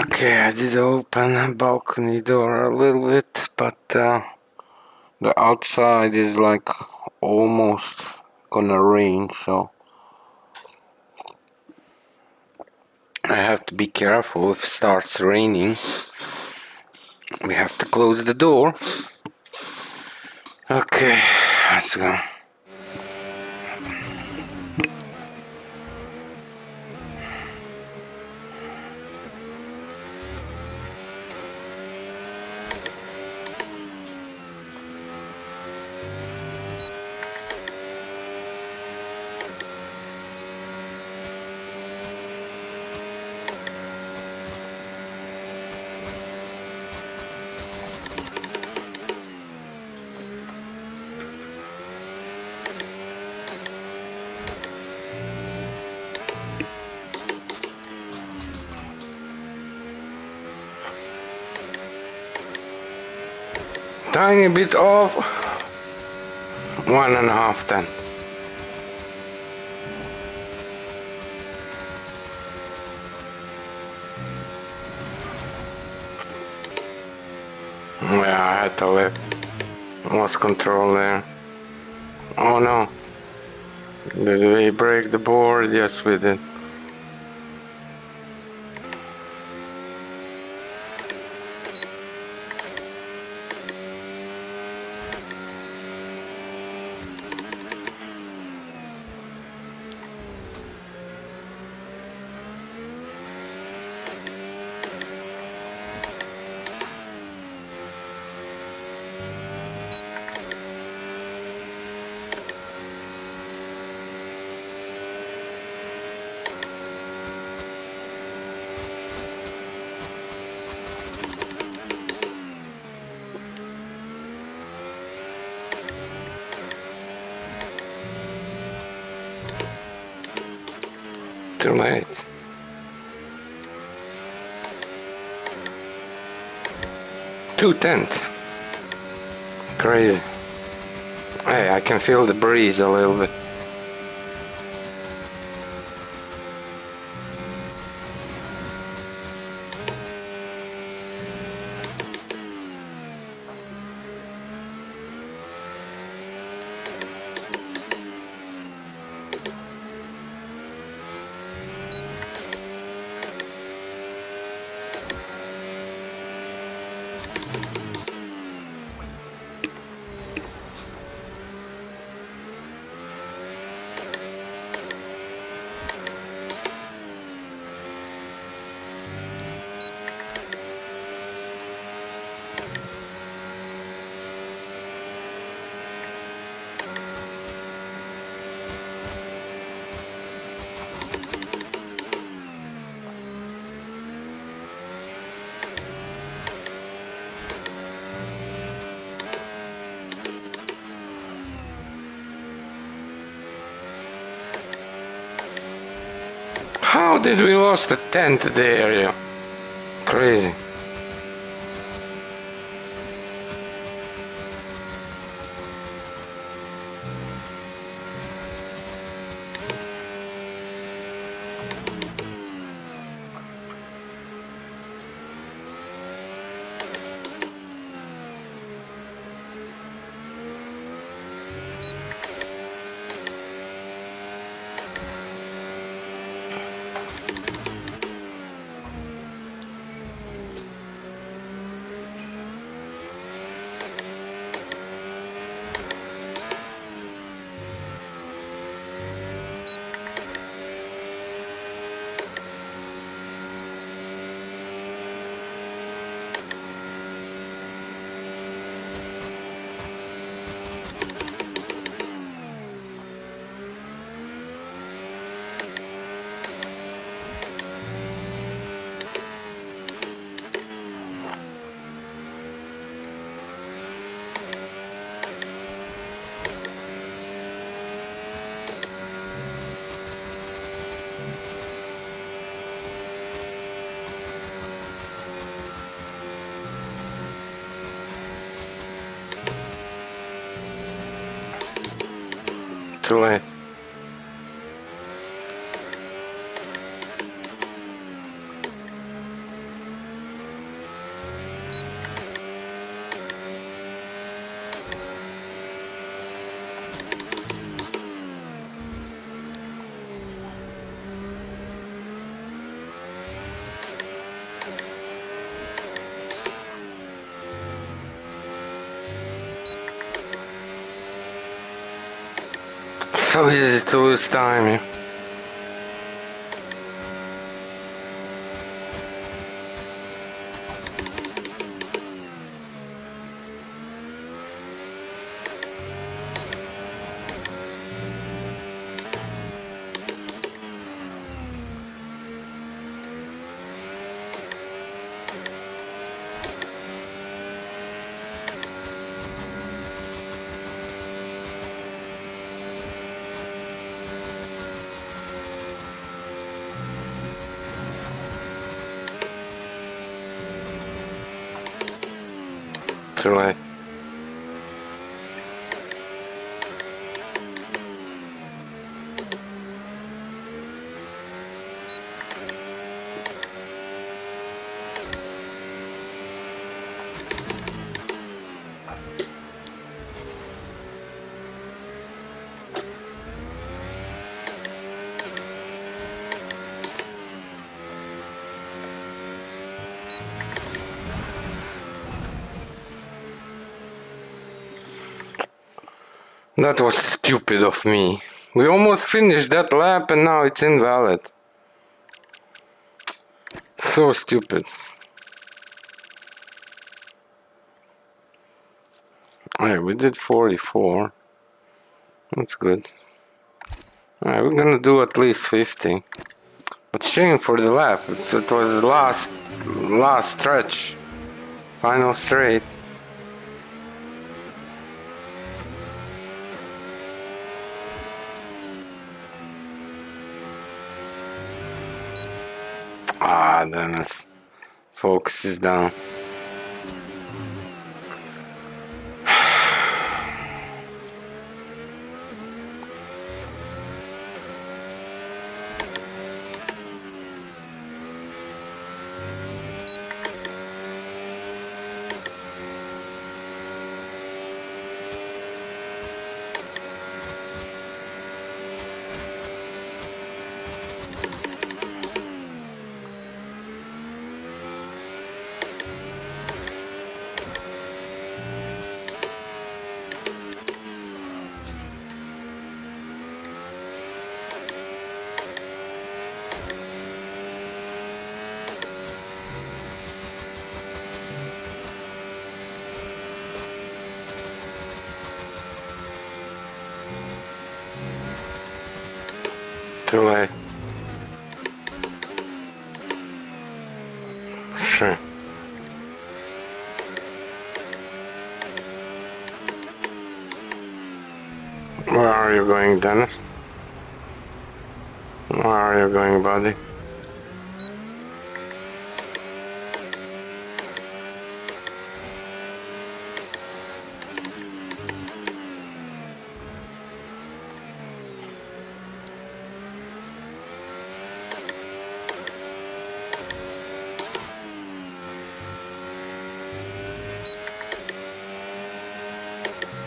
Speaker 1: Okay, I did open a balcony door a little bit, but the outside is like almost gonna rain, so I have to be careful if it starts raining. We have to close the door. Okay, let's go. Tiny bit off. 1.5 then. Yeah, I had to lift. Lost control there. Oh no. Did we break the board? Yes, we did. Too late. Two-tenths. Crazy. Hey, I can feel the breeze a little bit. How did we lost the tent there? Yeah. Crazy. Too late. So easy to lose time. Yeah. Too late. That was stupid of me. We almost finished that lap and now it's invalid. So stupid. Alright, we did 44. That's good. Alright, we're gonna do at least 50. But shame for the lap. It was the last stretch. Final straight. Ah, Dennis. Focus is down. Too late. Sure. Where are you going, Dennis? Where are you going, buddy?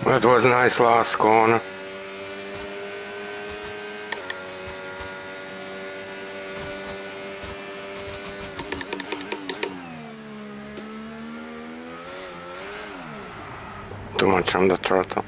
Speaker 1: That was nice last corner. Too much on the throttle.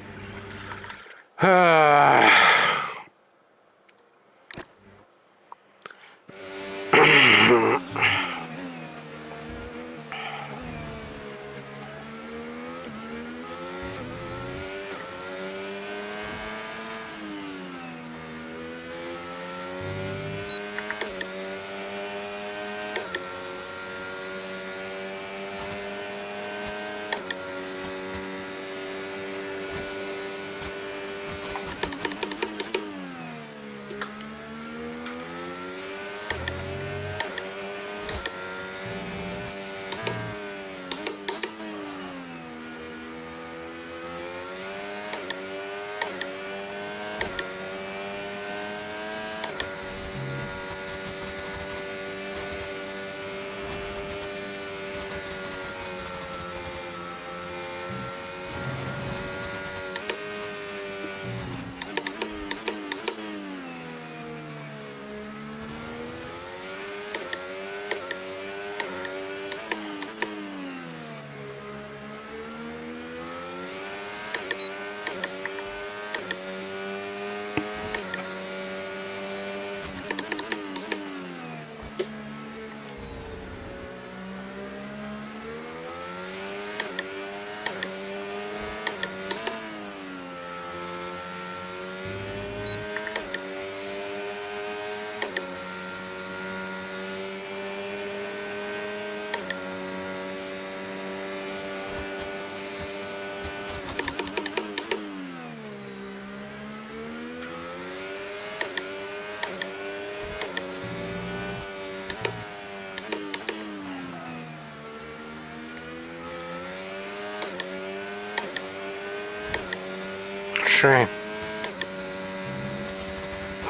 Speaker 1: 3.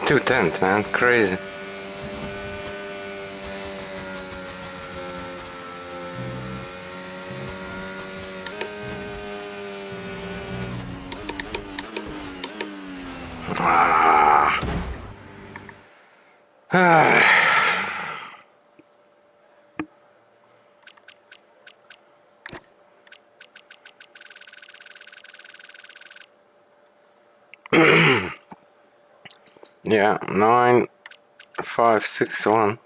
Speaker 1: 210, man, crazy. Ah. Yeah, 9561.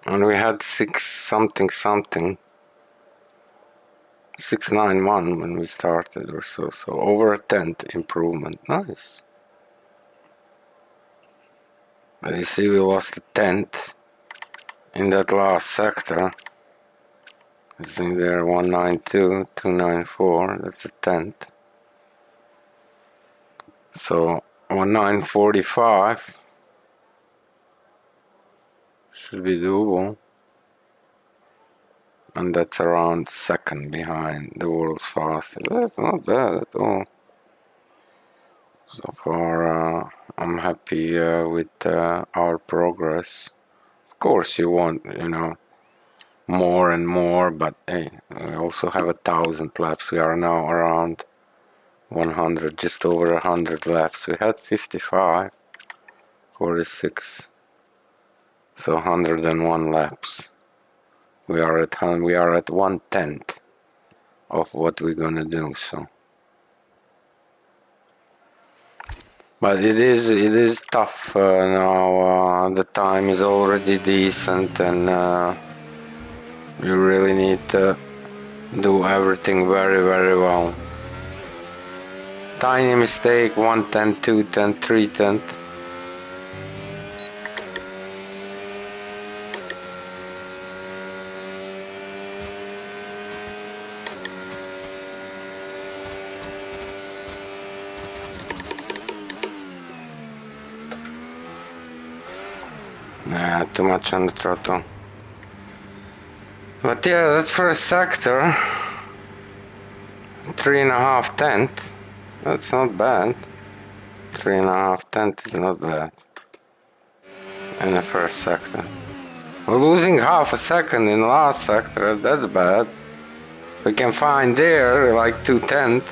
Speaker 1: And we had 6 something something. 691 when we started or so. So over a tenth improvement. Nice. But you see, we lost a tenth in that last sector. I think there 192, 294. That's a tenth. So 1945 should be doable. And that's around second behind the world's fastest. That's not bad at all. So far, I'm happy with our progress. Of course, you want, more and more, but hey, we also have 1,000 laps. We are now around 100, just over 100 laps. We had 55, 46, so 101 laps. We are at 1/10 of what we're gonna do. So. But it is tough now. The time is already decent, and you really need to do everything very, very well. Tiny mistake, 1/10, 2/10, 3/10. Nah, too much on the throttle. But yeah, that first sector, 3.5 tenths. That's not bad. 3.5 tenths is not bad in the first sector. Well, losing half a second in the last sector, that's bad. We can find there like 2/10.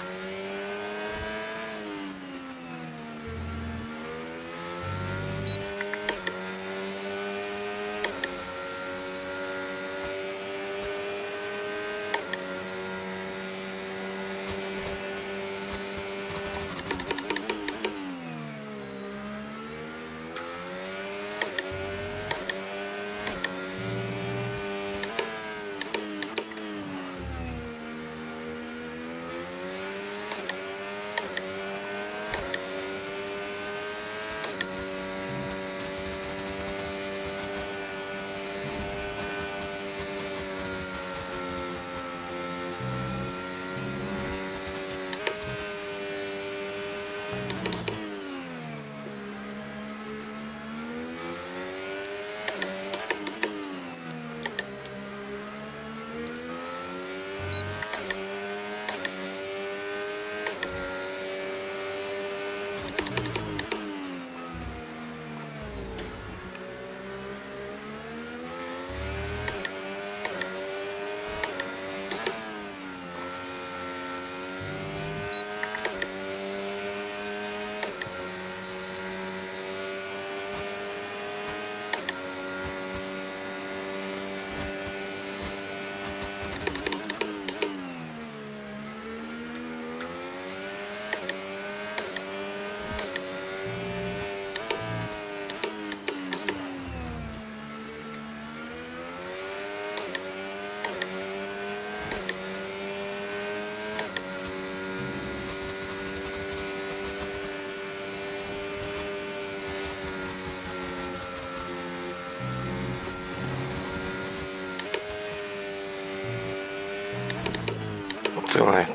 Speaker 1: Too late.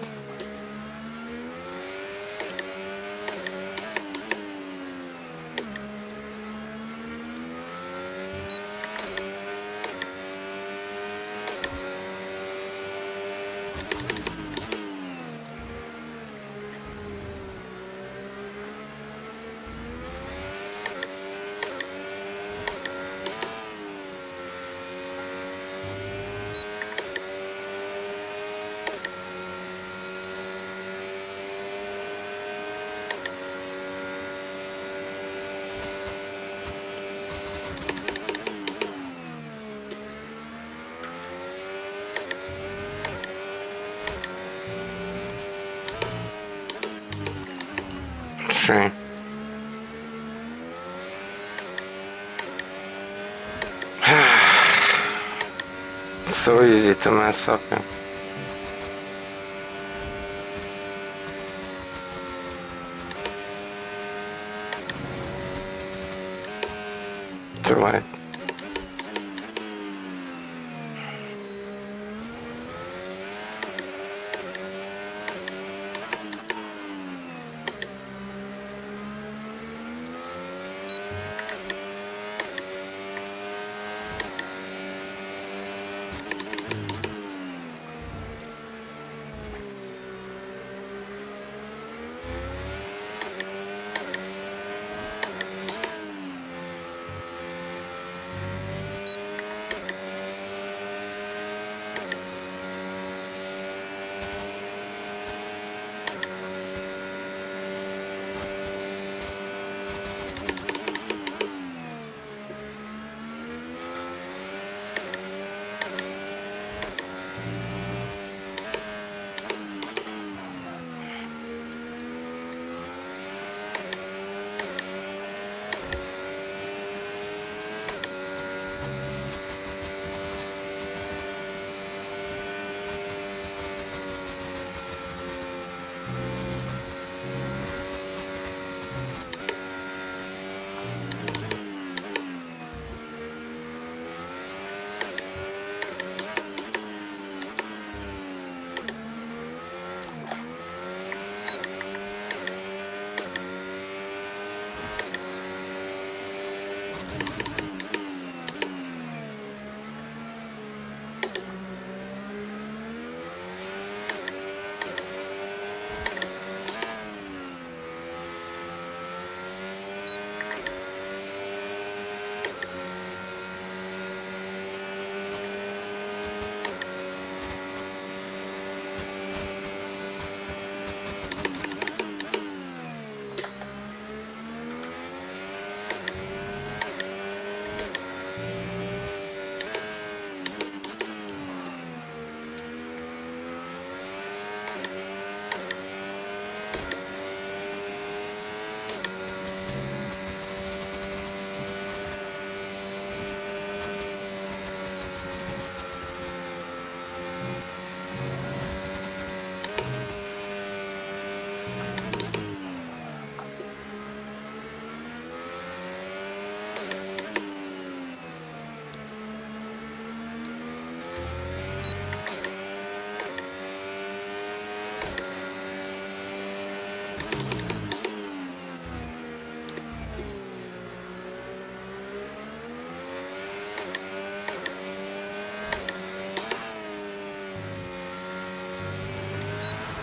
Speaker 1: Sure. It's so easy to mess up. Yeah. Too late.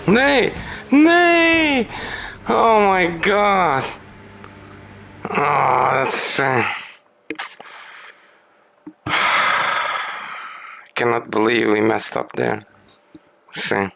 Speaker 1: Nay! Nay! Oh my god! Oh, that's... I cannot believe we messed up there. Shame.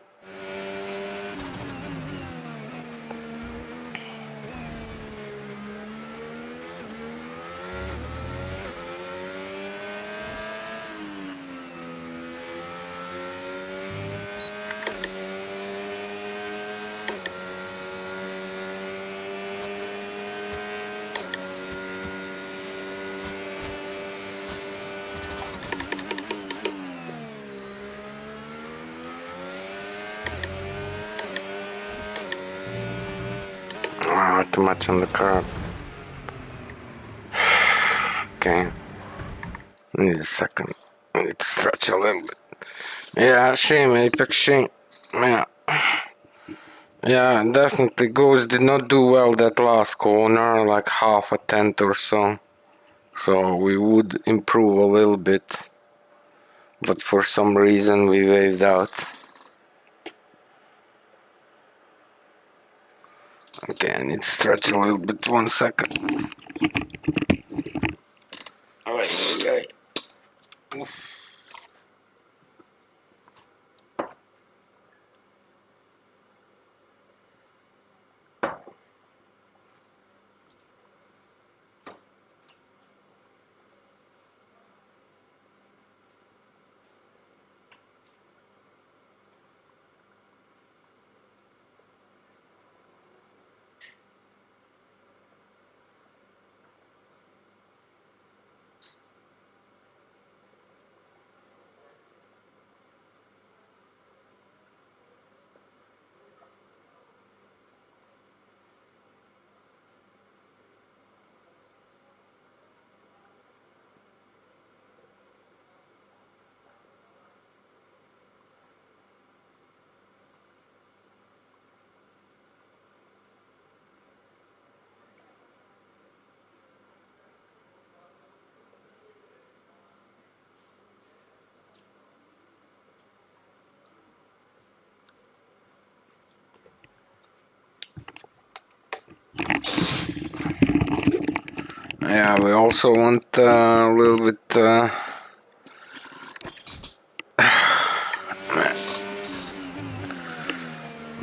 Speaker 1: Ah, too much on the curb. Okay. Need a second. I need to stretch a little bit. Yeah, shame, Apex, shame. Yeah. Yeah, definitely. Ghost did not do well that last corner, like half a tenth or so. So we would improve a little bit. But for some reason we waved out. Okay, I need to stretch a little bit. 1 second. Okay. Yeah, we also want a little bit.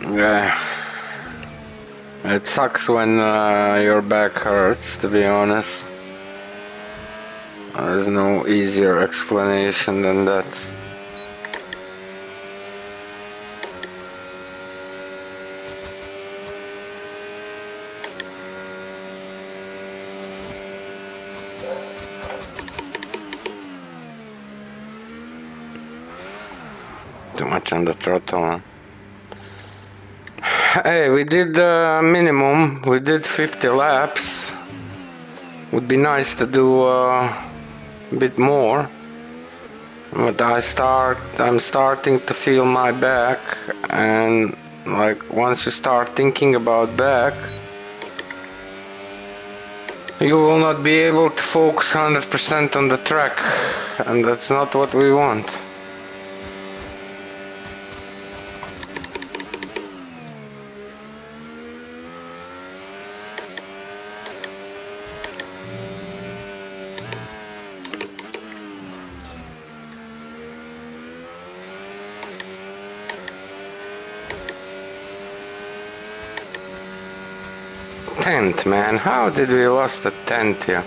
Speaker 1: Yeah, it sucks when your back hurts, to be honest. There's no easier explanation than that. Too much on the throttle. Hey, we did the minimum. We did 50 laps. Would be nice to do a bit more. But I'm starting to feel my back, and like once you start thinking about back, you will not be able to focus 100% on the track, and that's not what we want. Tenth, man, how did we lost the 10th here?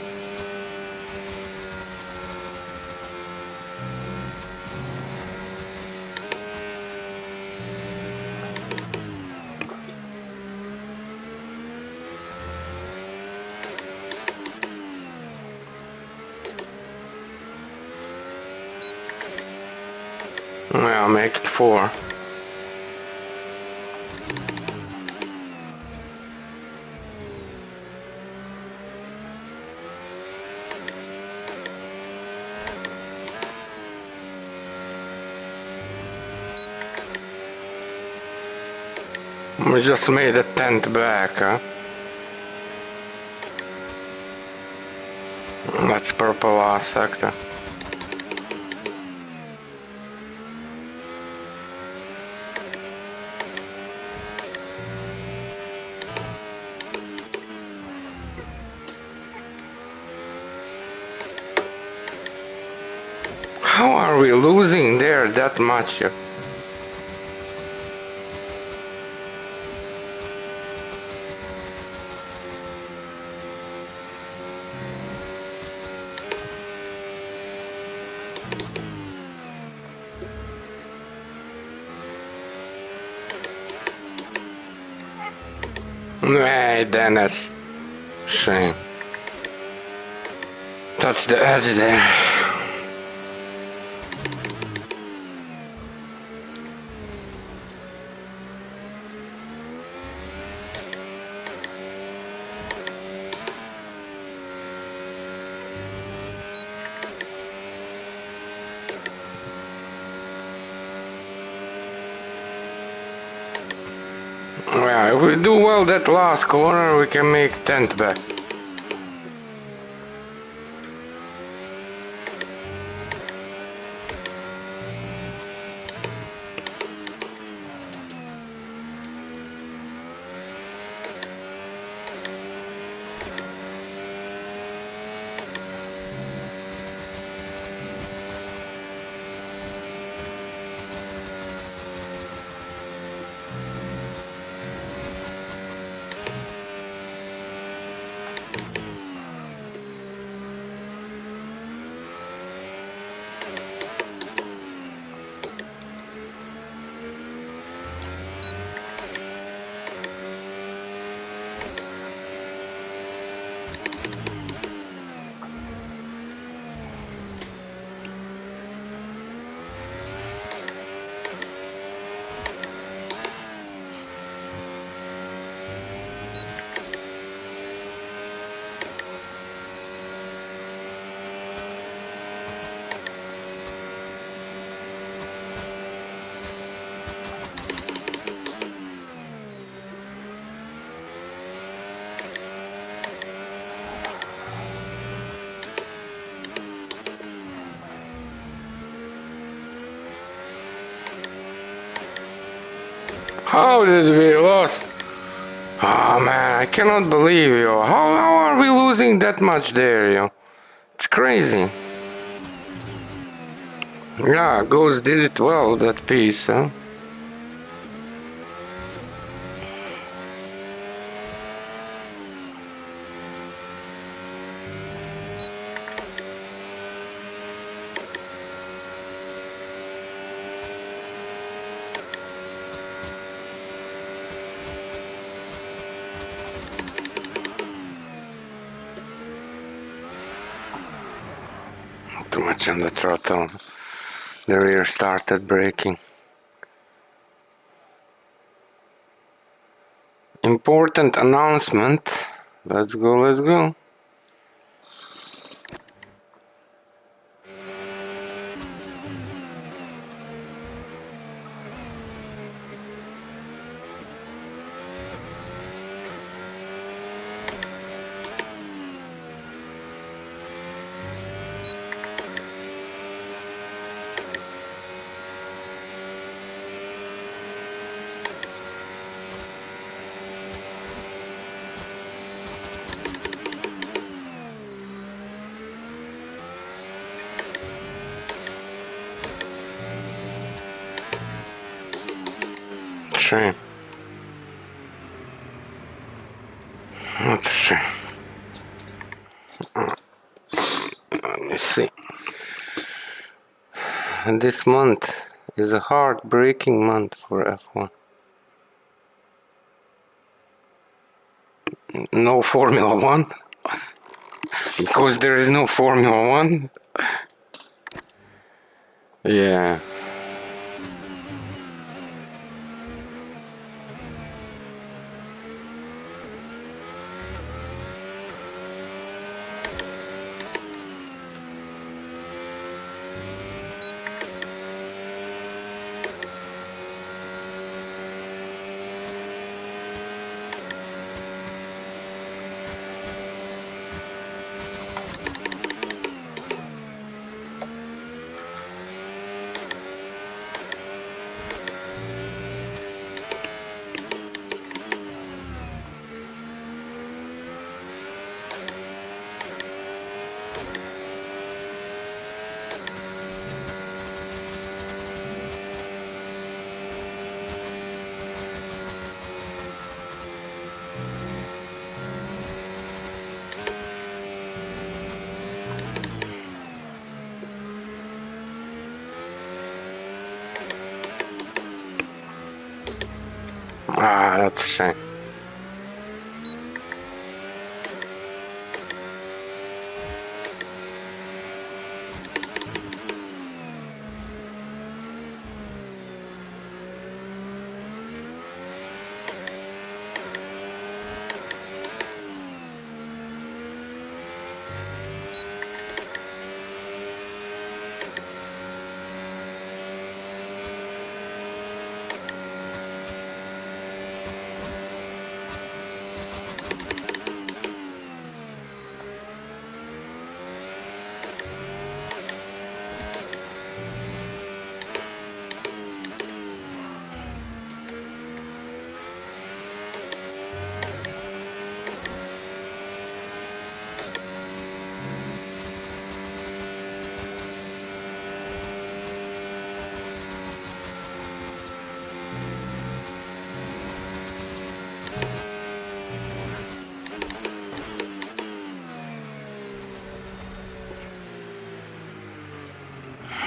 Speaker 1: Well, I'll make it 4. We just made a 10th back, huh? That's purple last sector. How are we losing there that much? Hey, Dennis. Shame. Touch the edge there. Yeah, if we do well that last corner, we can make 10th back. How did we lose? Oh man, I cannot believe you. How are we losing that much there, yo? It's crazy. Yeah, Ghost did it well, that piece, huh? Too much on the throttle. The rear started braking. Important announcement. Let's go, let's go. Shame. What a shame. Let me see. And this month is a heartbreaking month for F1. No Formula One? Because there is no Formula One? Yeah. Ah, that's a shame.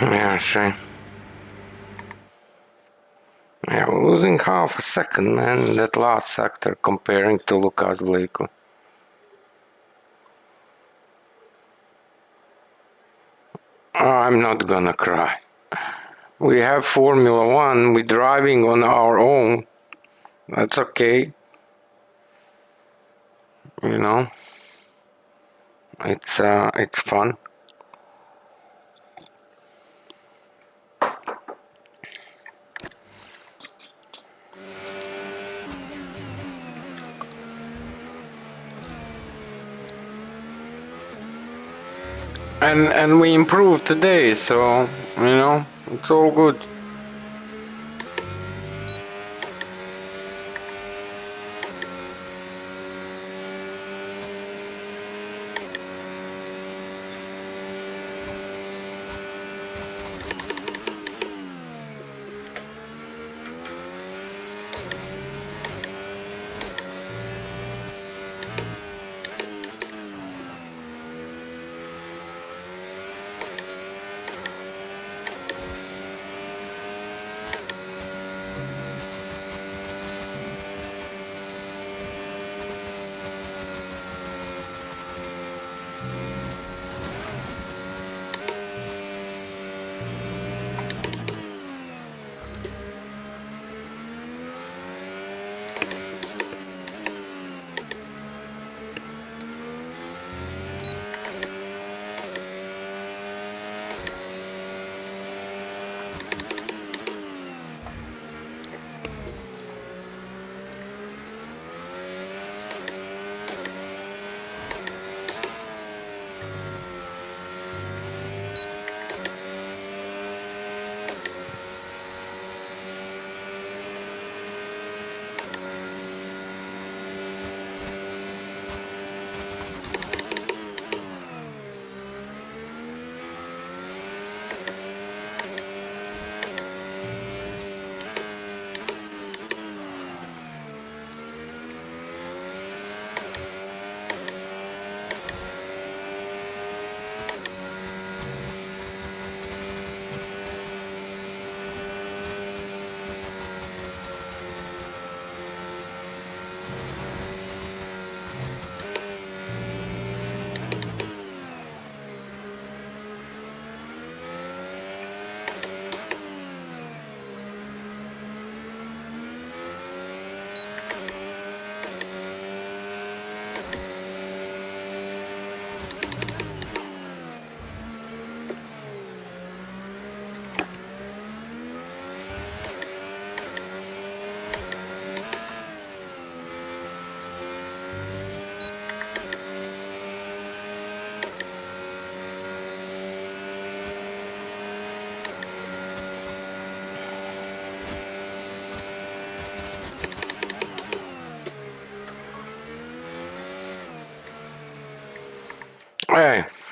Speaker 1: Yeah, shame. Yeah, we're losing half a second, man, in that last sector comparing to Lucas Blakely. I'm not gonna cry. We have Formula One, we're driving on our own. That's okay. You know, it's fun. And we improved today, so you know, it's all good.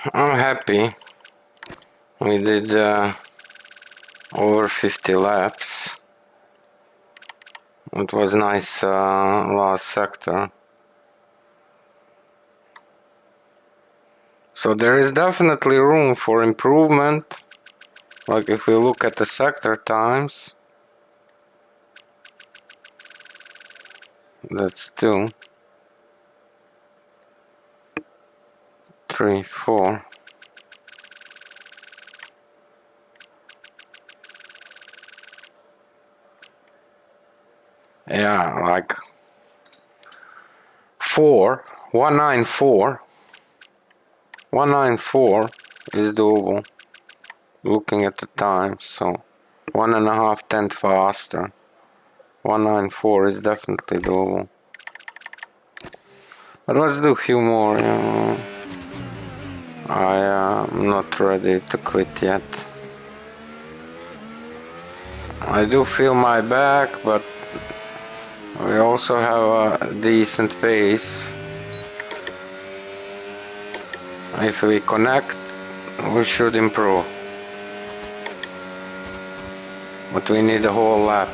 Speaker 1: I'm happy. We did over 50 laps. It was nice last sector. So there is definitely room for improvement. Like if we look at the sector times, that's 2, 3, 4. Yeah, like 4, 194. 194 is doable. Looking at the time, so 1.5 tenths faster. 194 is definitely doable. But let's do a few more. I am not ready to quit yet. I do feel my back, but we also have a decent pace. If we connect, we should improve. But we need a whole lap.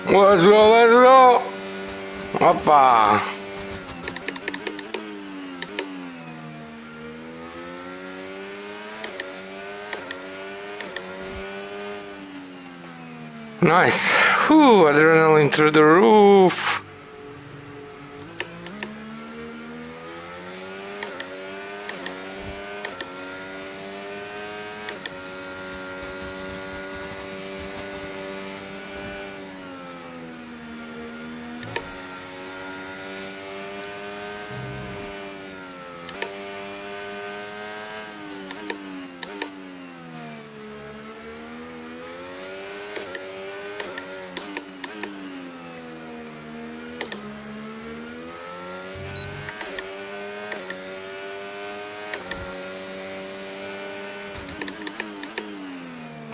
Speaker 1: Let's go, let's go! Hoppa! Nice. Whew, adrenaline through the roof.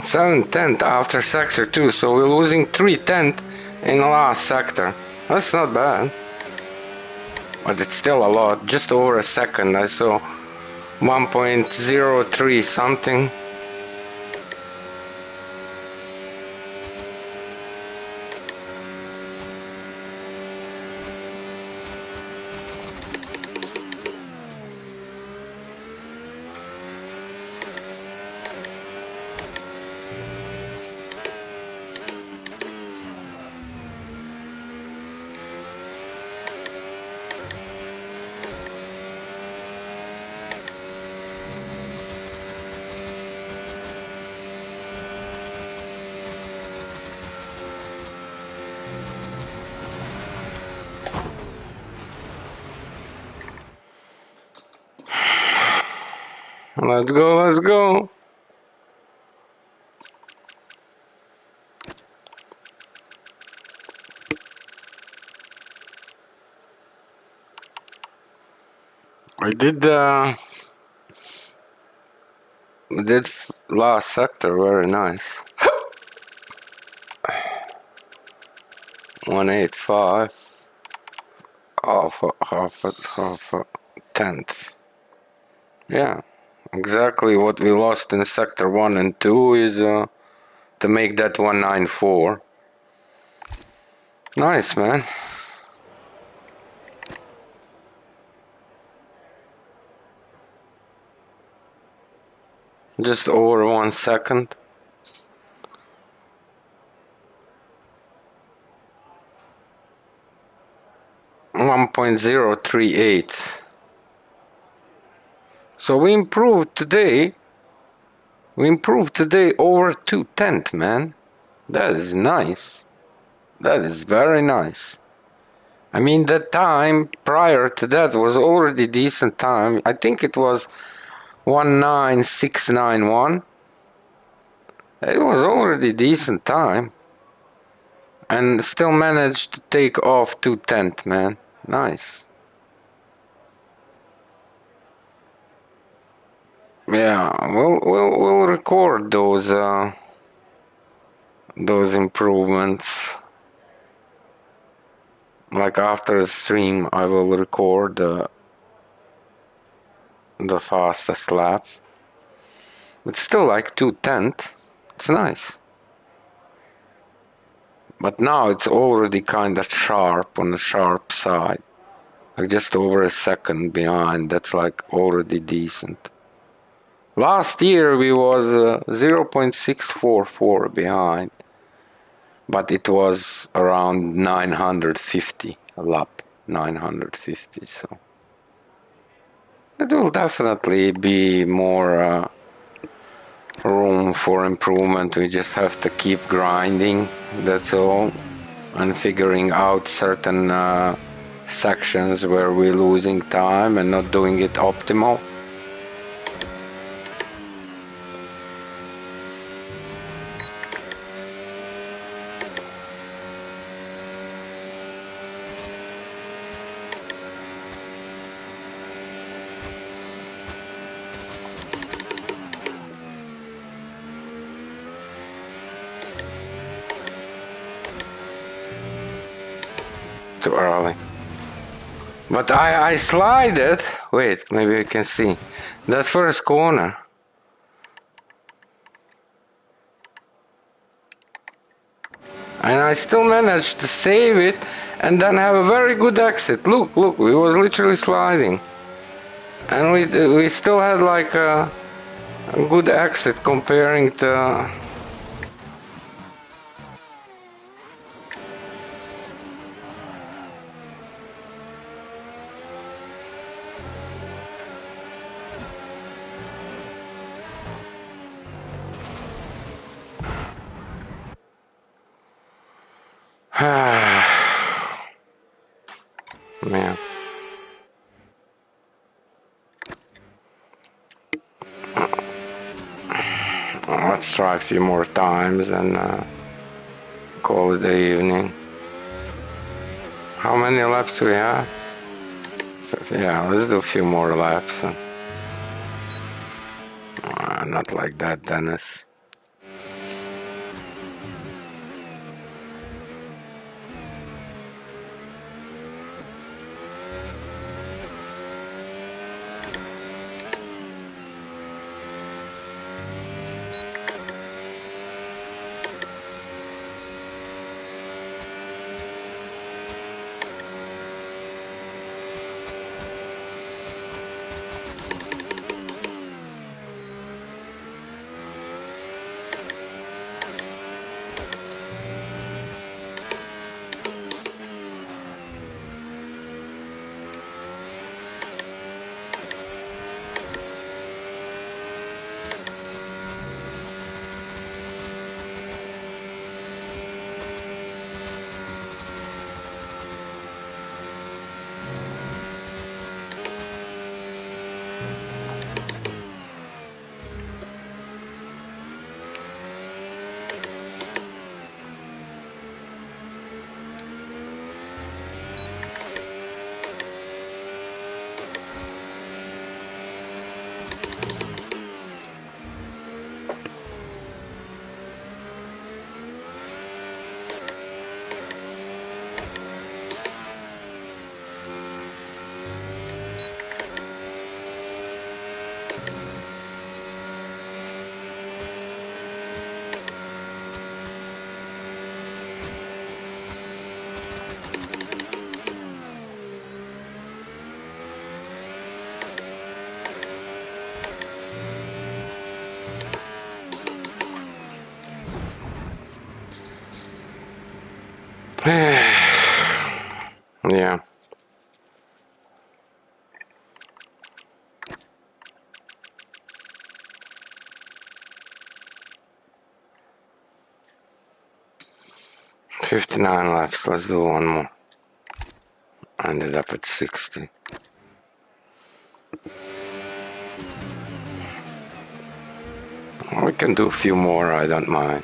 Speaker 1: Seven tenths after sector 2, so we're losing 3 tenths in the last sector. That's not bad. But it's still a lot, just over a second. I saw 1.03 something. Let's go, let's go. I did last sector very nice. 185, half a tenth. Yeah, exactly what we lost in sector 1 and 2 is to make that 194. Nice, man. Just over 1 second. $1.038. So we improved today. We improved today over 2/10, man. That is nice. That is very nice. I mean, the time prior to that was already decent time. I think it was 19691. It was already decent time. And still managed to take off 2/10, man. Nice. Yeah, we'll record those improvements. Like after the stream, I will record the fastest laps. It's still like 2/10. It's nice. But now it's already kind of sharp, on the sharp side. Like just over a second behind. That's like already decent. Last year we was 0.644 behind. But it was around 950 a lap. 950, so. It will definitely be more room for improvement. We just have to keep grinding, that's all, and figuring out certain sections where we're losing time and not doing it optimal. Too early. But I slide it. Wait, maybe you can see. That first corner. And I still managed to save it and then have a very good exit. Look, we was literally sliding. And we still had like a good exit comparing to... Man. Let's try a few more times and call it the evening. How many laps do we have? Yeah, let's do a few more laps. Not like that, Dennis. 59 laps. Let's do one more. Ended up at 60. We can do a few more, I don't mind.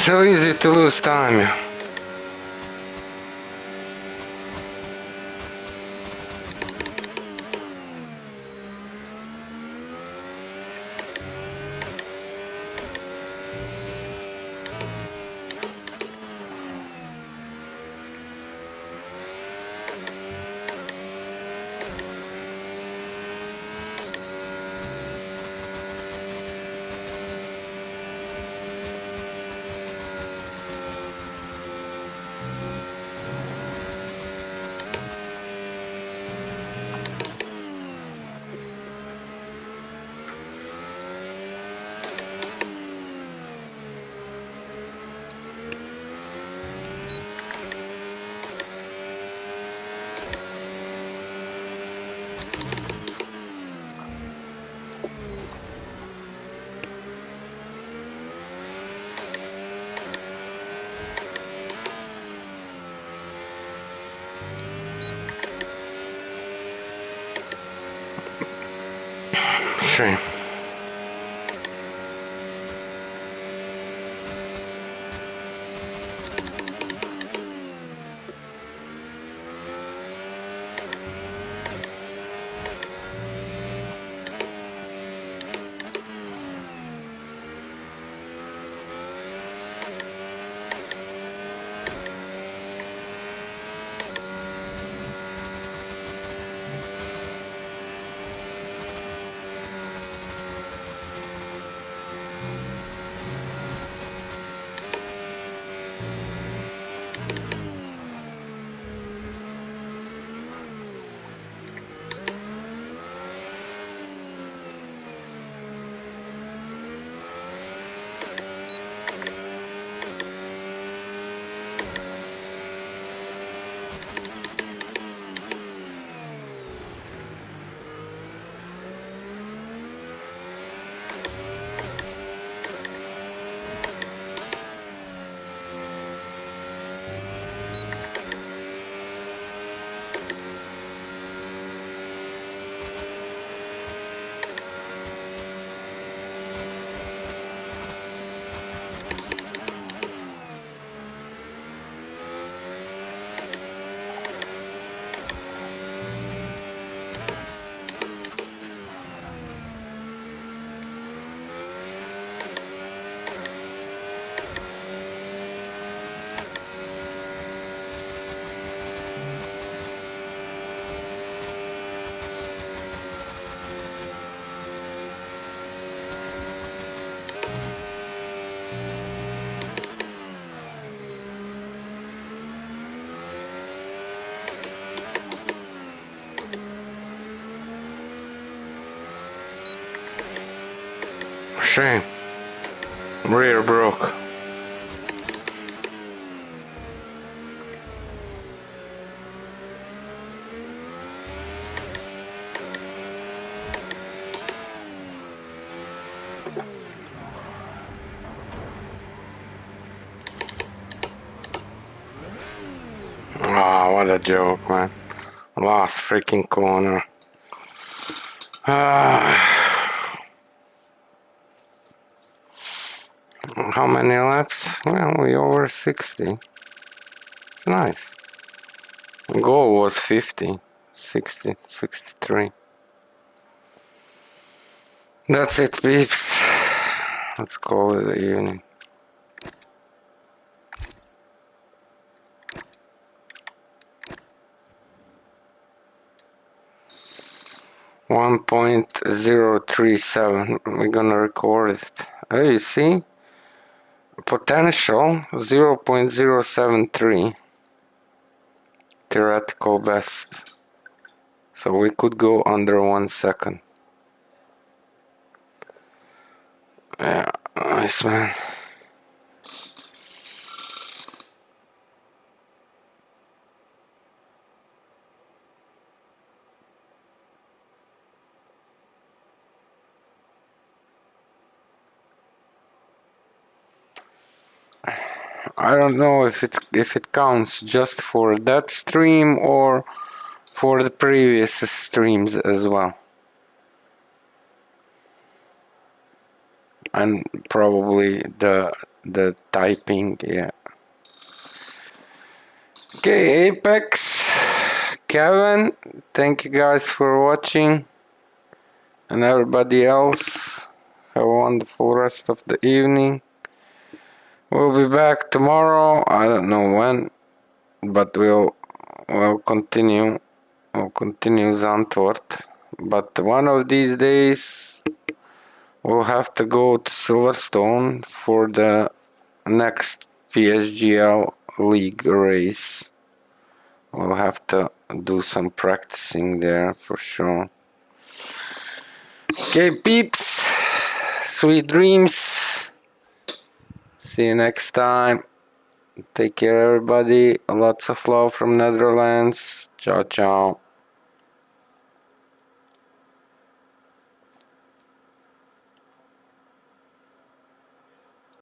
Speaker 1: So easy to lose time. Sure. shame. Rear broke. Ah, what a joke, man. Last freaking corner. Ah. How many laps? Well, we over 60. It's nice. Goal was 50. 60, 63. That's it, peeps. Let's call it the evening. .037. We're gonna record it. Oh, you see? Potential 0.073. Theoretical best. So we could go under 1 second. Yeah, nice, man. I don't know if it counts just for that stream or for the previous streams as well. And probably the typing, yeah. Okay, Apex, Kevin, thank you guys for watching, and everybody else, have a wonderful rest of the evening. We'll be back tomorrow. I don't know when, but we'll continue. We'll continue Zandvoort. But one of these days, we'll have to go to Silverstone for the next PSGL League race. We'll have to do some practicing there for sure. Okay, peeps. Sweet dreams. See you next time. Take care, everybody. Lots of love from Netherlands. Ciao, ciao.